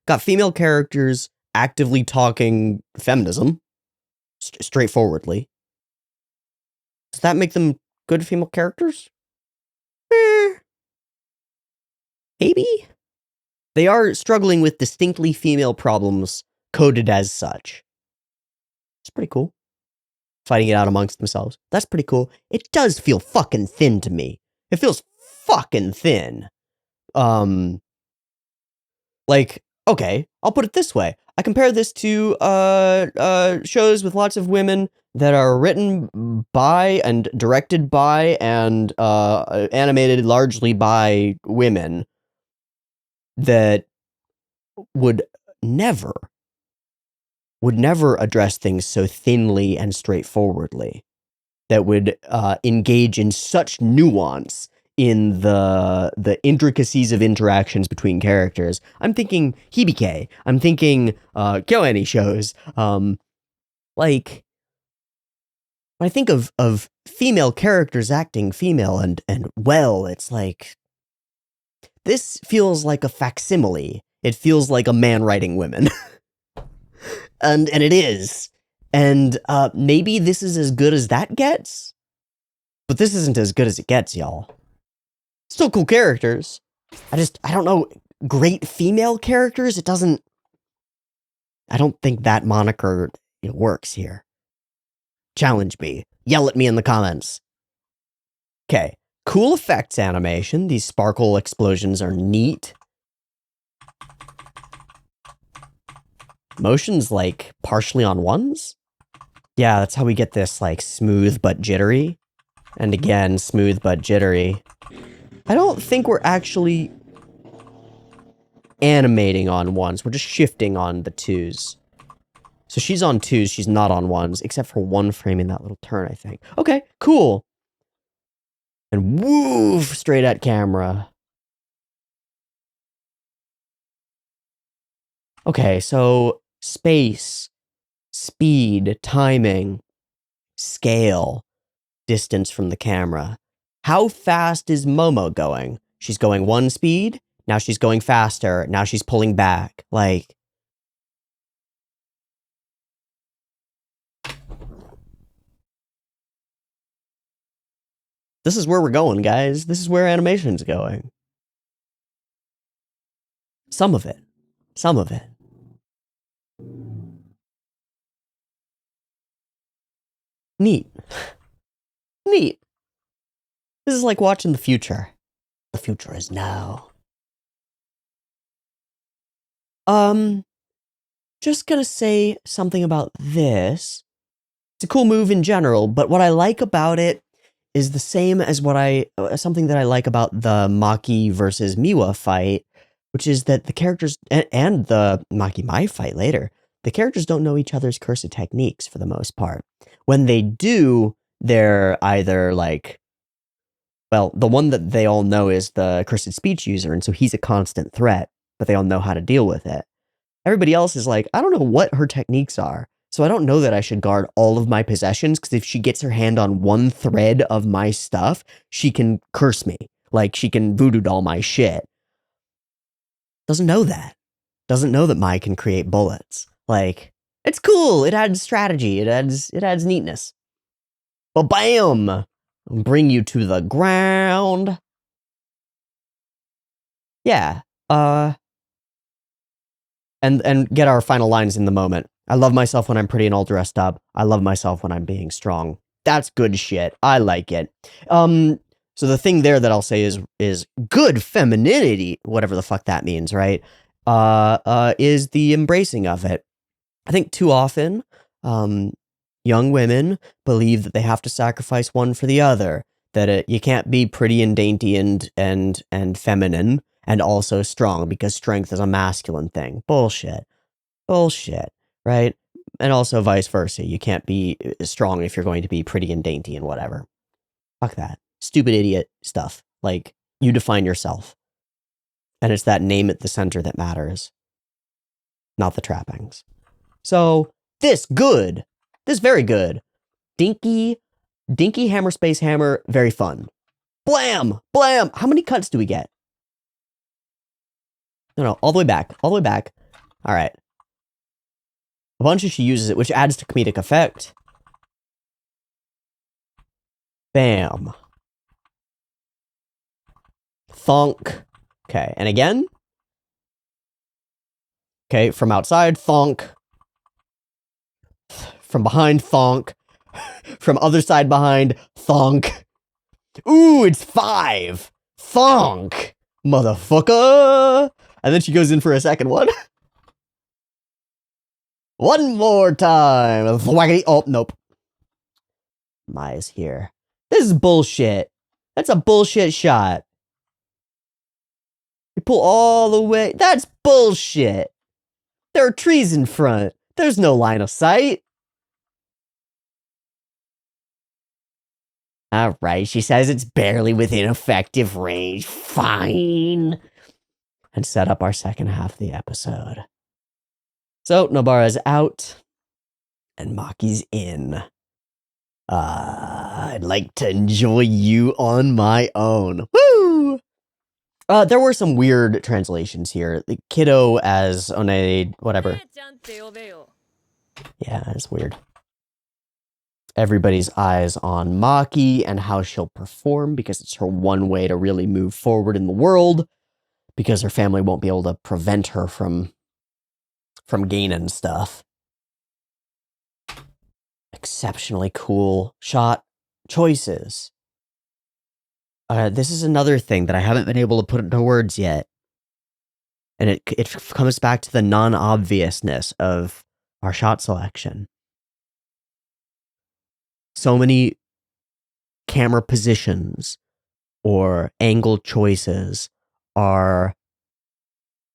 Got female characters actively talking feminism, straightforwardly. Does that make them good female characters? Maybe? They are struggling with distinctly female problems coded as such. It's pretty cool. Fighting it out amongst themselves. That's pretty cool. It does feel fucking thin to me. It feels fucking thin. Like, okay, I'll put it this way. I compare this to shows with lots of women that are written by and directed by and animated largely by women that would never address things so thinly and straightforwardly, that would engage in such nuance in the intricacies of interactions between characters. I'm thinking Hibike. I'm thinking Kyoani shows. Like, when I think of female characters acting female and well, it's like, this feels like a facsimile. It feels like a man writing women. and it is. And maybe this is as good as that gets? But this isn't as good as it gets, y'all. Still cool characters. I don't know, great female characters? I don't think that moniker works here. Challenge me. Yell at me in the comments. Okay. Cool effects animation. These sparkle explosions are neat. Motion's like partially on ones? Yeah, that's how we get this like smooth but jittery. And again, smooth but jittery. I don't think we're actually animating on ones. We're just shifting on the twos. So she's on twos, she's not on ones, except for one frame in that little turn, I think. Okay, cool. And woof, straight at camera. Okay, so space, speed, timing, scale, distance from the camera. How fast is Momo going? She's going one speed, now she's going faster, now she's pulling back. Like, this is where we're going, guys. This is where animation's going. Some of it. Some of it. Neat. Neat. This is like watching the future. The future is now. Just gonna say something about this. It's a cool move in general, but what I like about it is the same as something that I like about the Maki versus Miwa fight, which is that the characters, and the Maki Mai fight later, the characters don't know each other's cursed techniques for the most part. When they do, they're either like, well, the one that they all know is the cursed speech user, and so he's a constant threat, but they all know how to deal with it. Everybody else is like, I don't know what her techniques are, so I don't know that I should guard all of my possessions, because if she gets her hand on one thread of my stuff, she can curse me. Like, she can voodoo doll my shit. Doesn't know that. Doesn't know that Mai can create bullets. Like, it's cool. It adds strategy. It adds neatness. But bam! Bring you to the ground. Yeah. And get our final lines in the moment. I love myself when I'm pretty and all dressed up. I love myself when I'm being strong. That's good shit. I like it. So the thing there that I'll say is good femininity, whatever the fuck that means, right? Is the embracing of it. I think too often, young women believe that they have to sacrifice one for the other. That you can't be pretty and dainty and feminine and also strong because strength is a masculine thing. Bullshit. Bullshit, right? And also vice versa. You can't be strong if you're going to be pretty and dainty and whatever. Fuck that. Stupid idiot stuff. Like, you define yourself. And it's that name at the center that matters, not the trappings. So, this good. This very good. Dinky hammer space hammer, very fun. Blam! Blam! How many cuts do we get? No, all the way back. All the way back. All right. A bunch of she uses it, which adds to comedic effect. Bam. Thunk. Okay, and again. Okay, from outside, thunk. From behind, thunk. From other side behind, thunk. Ooh, it's 5. Thunk. Motherfucker. And then she goes in for a second one. One more time. Thwackity. Oh, nope. Maya's here. This is bullshit. That's a bullshit shot. You pull all the way. That's bullshit. There are trees in front. There's no line of sight. Alright, she says it's barely within effective range. Fine. And set up our second half of the episode. So, Nobara's out. And Maki's in. I'd like to enjoy you on my own. Woo! There were some weird translations here. The kiddo as One, whatever. Yeah, it's weird. Everybody's eyes on Maki and how she'll perform because it's her one way to really move forward in the world because her family won't be able to prevent her from gaining stuff. exceptionally cool shot choices. This is another thing that I haven't been able to put into words yet. And it comes back to the non-obviousness of our shot selection. So many camera positions or angle choices are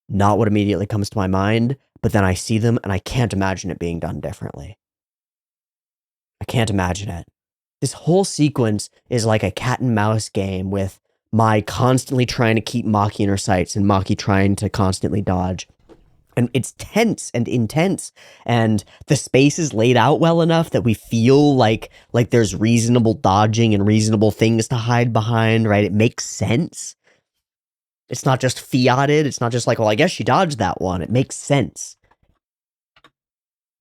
not what immediately comes to my mind, but then I see them and I can't imagine it being done differently. I can't imagine it. This whole sequence is like a cat and mouse game with Mai constantly trying to keep Maki in her sights and Maki trying to constantly dodge. And it's tense and intense, and the space is laid out well enough that we feel like there's reasonable dodging and reasonable things to hide behind, right? It makes sense. It's not just fiated. It's not just like, well, I guess she dodged that one. It makes sense.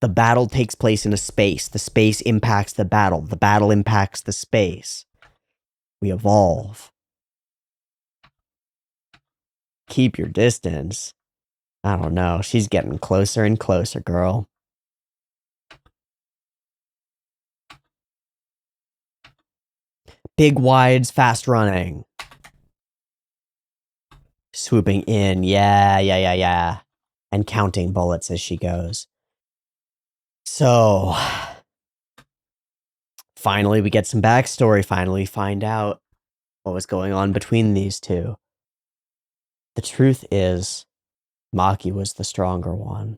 The battle takes place in a space. The space impacts the battle. The battle impacts the space. We evolve. Keep your distance. I don't know. She's getting closer and closer, girl. Big wides, fast running. Swooping in. Yeah. And counting bullets as she goes. So, finally we get some backstory. Finally we find out what was going on between these two. The truth is, Maki was the stronger one.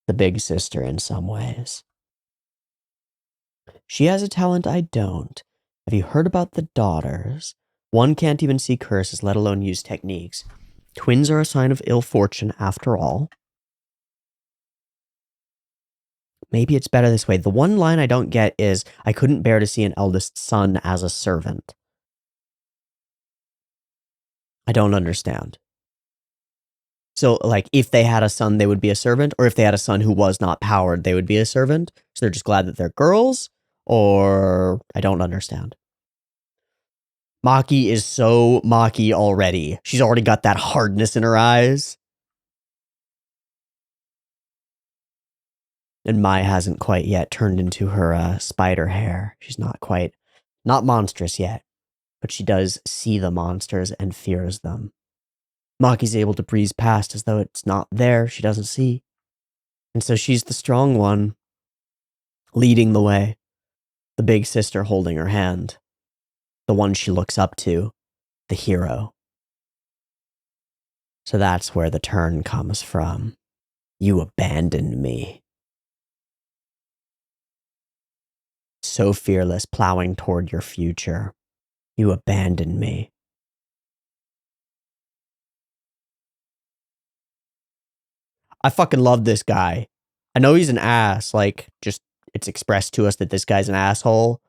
The big sister in some ways. She has a talent I don't. Have you heard about the daughters? One can't even see curses, let alone use techniques. Twins are a sign of ill fortune after all. Maybe it's better this way. The one line I don't get is, I couldn't bear to see an eldest son as a servant. I don't understand. So, like, if they had a son, they would be a servant, or if they had a son who was not powered, they would be a servant. So they're just glad that they're girls, or I don't understand. Maki is so Maki already. She's already got that hardness in her eyes. And Mai hasn't quite yet turned into her spider hair. She's not monstrous yet, but she does see the monsters and fears them. Maki's able to breeze past as though it's not there, she doesn't see. And so she's the strong one, leading the way. The big sister holding her hand. The one she looks up to. The hero. So that's where the turn comes from. You abandoned me. So fearless, plowing toward your future. You abandoned me. I fucking love this guy. I know he's an ass, like, just, it's expressed to us that this guy's an asshole,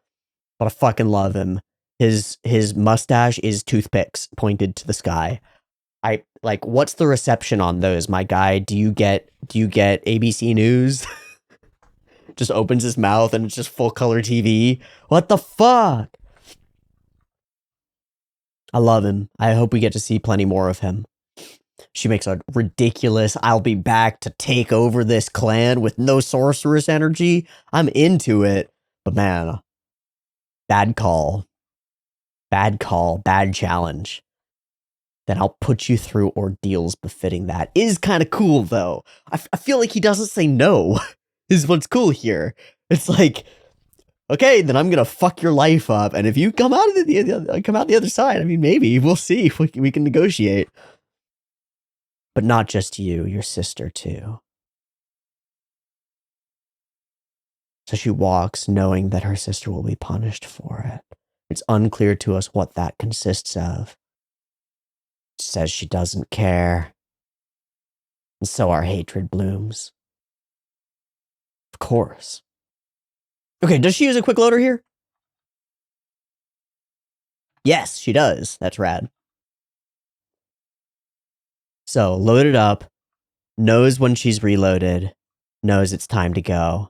but I fucking love him. His mustache is toothpicks pointed to the sky. What's the reception on those, my guy? Do you get ABC News? Just opens his mouth and it's just full color TV. What the fuck? I love him. I hope we get to see plenty more of him. She makes a ridiculous, I'll be back to take over this clan with no sorceress energy. I'm into it. But man, bad call. Bad call. Bad challenge. Then I'll put you through ordeals befitting that. Is kind of cool, though. I feel like he doesn't say no, is what's cool here. It's like, okay, then I'm gonna fuck your life up, and if you come out the other side, I mean, maybe we'll see if we can negotiate. But not just you, your sister too. So she walks, knowing that her sister will be punished for it. It's unclear to us what that consists of. She says she doesn't care. And so our hatred blooms. Of course. Okay, does she use a quick loader here? Yes, she does. That's rad. So, loaded up, knows when she's reloaded, knows it's time to go.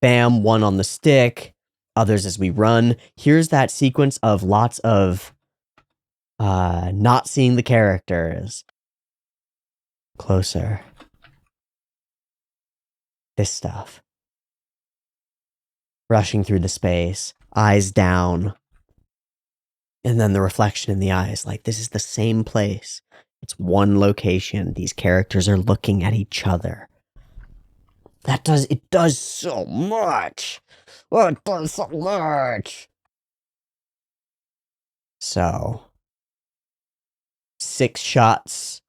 Bam, one on the stick, others as we run. Here's that sequence of lots of not seeing the characters. Closer. This stuff. rushing through the space, eyes down, and then the reflection in the eyes. Like, this is the same place. It's one location. These characters are looking at each other. It does so much. Oh, it does so much. So, 6 shots,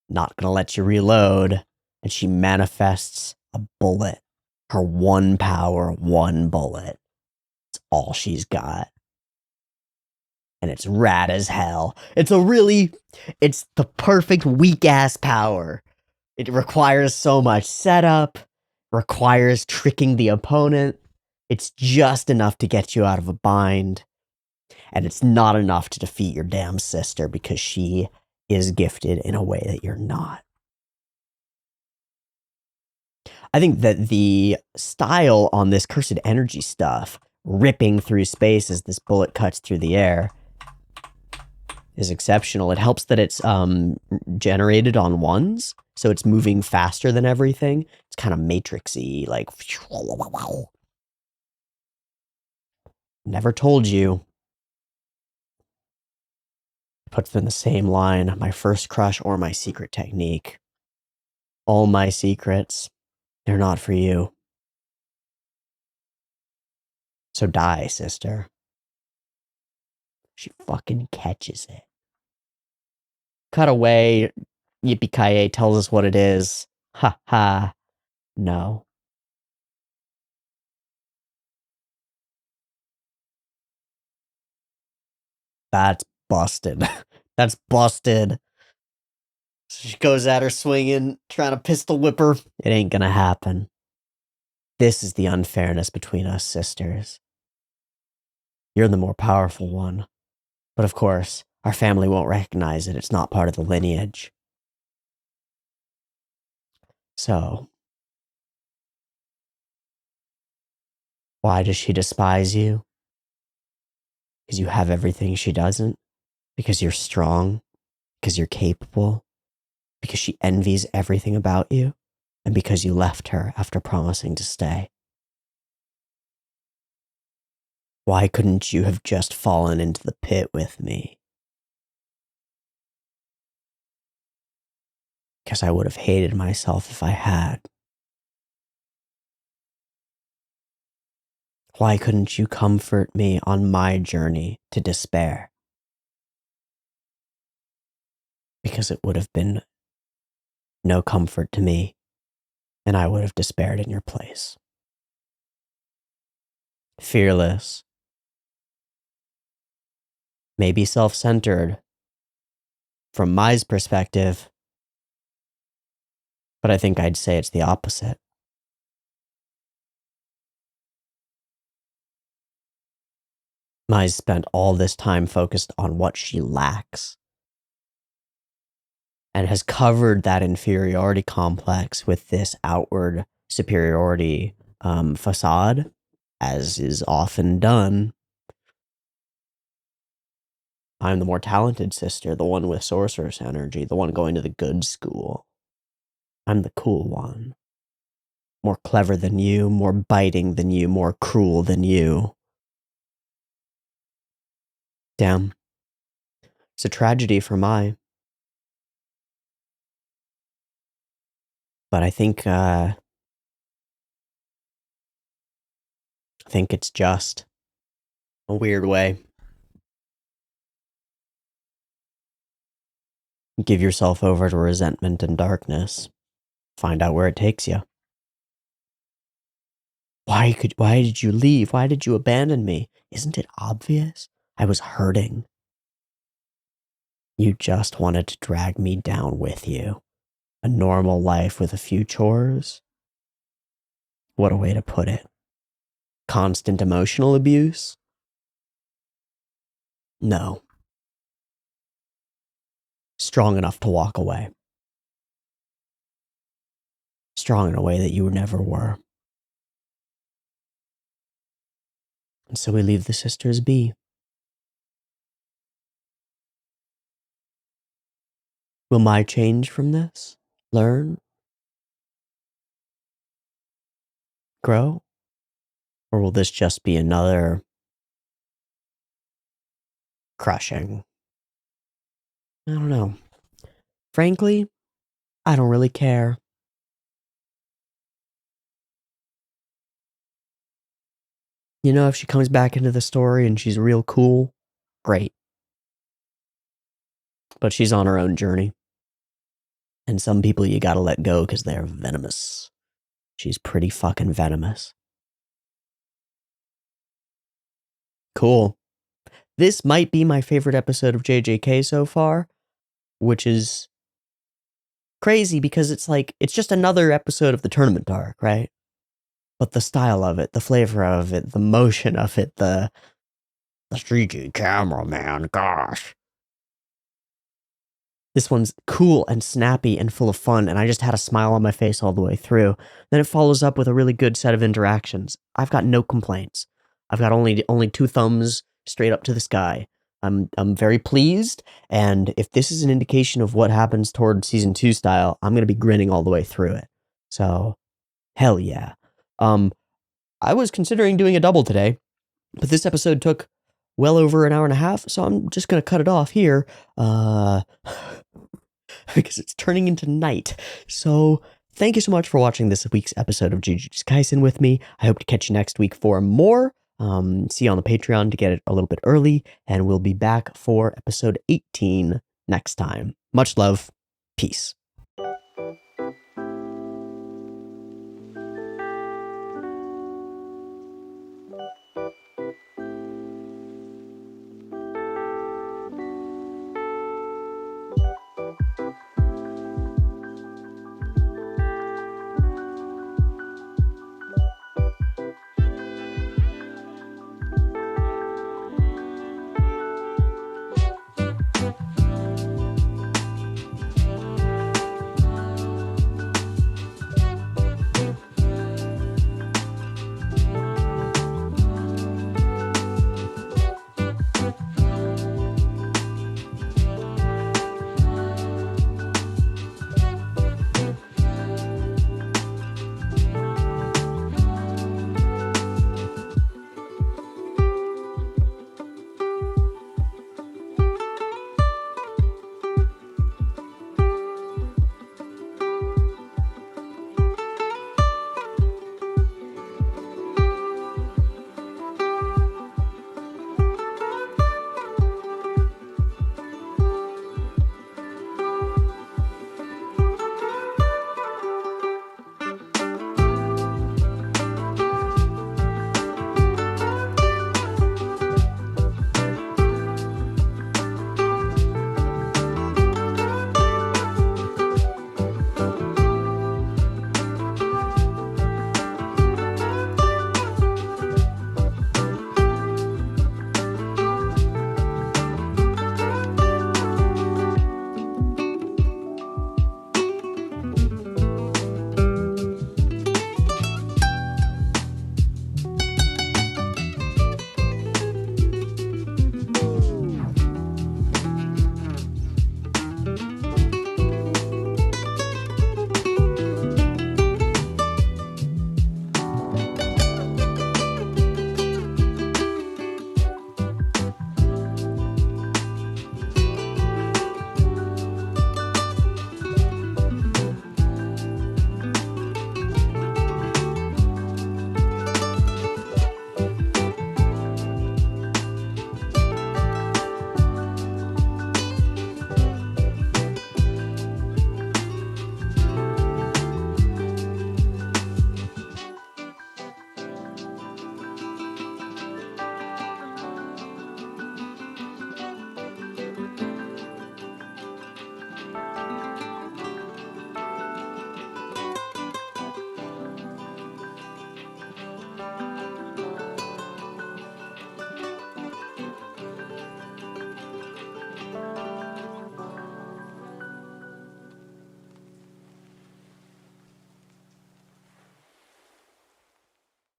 not gonna let you reload, and she manifests a bullet. Her one power, one bullet. It's all she's got. And it's rad as hell. It's the perfect weak-ass power. It requires so much setup, requires tricking the opponent. It's just enough to get you out of a bind. And it's not enough to defeat your damn sister because she is gifted in a way that you're not. I think that the style on this cursed energy stuff, ripping through space as this bullet cuts through the air, is exceptional. It helps that it's generated on ones, so it's moving faster than everything. It's kind of matrixy, like... Never told you. Puts them in the same line, my first crush or my secret technique. All my secrets, they're not for you. So die, sister. She fucking catches it. Cut away. Yippee-ki-yay tells us what it is. Ha ha. No. That's busted. That's busted. So she goes at her swinging, trying to pistol whip her. It ain't gonna happen. This is the unfairness between us sisters. You're the more powerful one. But of course, our family won't recognize it. It's not part of the lineage. So, why does she despise you? Because you have everything she doesn't? Because you're strong? Because you're capable? Because she envies everything about you? And because you left her after promising to stay? Why couldn't you have just fallen into the pit with me? Because I would have hated myself if I had. Why couldn't you comfort me on my journey to despair? Because it would have been no comfort to me, and I would have despaired in your place. Fearless, maybe self-centered, from Mai's perspective, but I think I'd say it's the opposite. Mai's spent all this time focused on what she lacks, and has covered that inferiority complex with this outward superiority facade, as is often done. I'm the more talented sister, the one with sorceress energy, the one going to the good school. I'm the cool one. More clever than you, more biting than you, more cruel than you. Damn. It's a tragedy for Mai. But I think it's just a weird way. Give yourself over to resentment and darkness. Find out where it takes you. Why did you leave? Why did you abandon me? Isn't it obvious? I was hurting. You just wanted to drag me down with you. A normal life with a few chores? What a way to put it. Constant emotional abuse? No. Strong enough to walk away. Strong in a way that you never were. And so we leave the sisters be. Will Mai change from this? Learn? Grow? Or will this just be another crushing? I don't know. Frankly, I don't really care. You know, if she comes back into the story and she's real cool, great. But she's on her own journey. And some people you gotta let go because they're venomous. She's pretty fucking venomous. Cool. This might be my favorite episode of JJK so far, which is crazy because it's like, it's just another episode of the tournament arc, right? But the style of it, the flavor of it, the motion of it, the streaky camera, man, gosh. This one's cool and snappy and full of fun, and I just had a smile on my face all the way through. Then it follows up with a really good set of interactions. I've got no complaints. I've got only two thumbs straight up to the sky. I'm very pleased, and if this is an indication of what happens toward season 2 style, I'm gonna be grinning all the way through it. So, hell yeah. I was considering doing a double today, but this episode took well over an hour and a half, so I'm just gonna cut it off here. Because it's turning into night. So, thank you so much for watching this week's episode of Jujutsu Kaisen with me. I hope to catch you next week for more. See you on the Patreon to get it a little bit early, and we'll be back for episode 18 next time. Much love. Peace.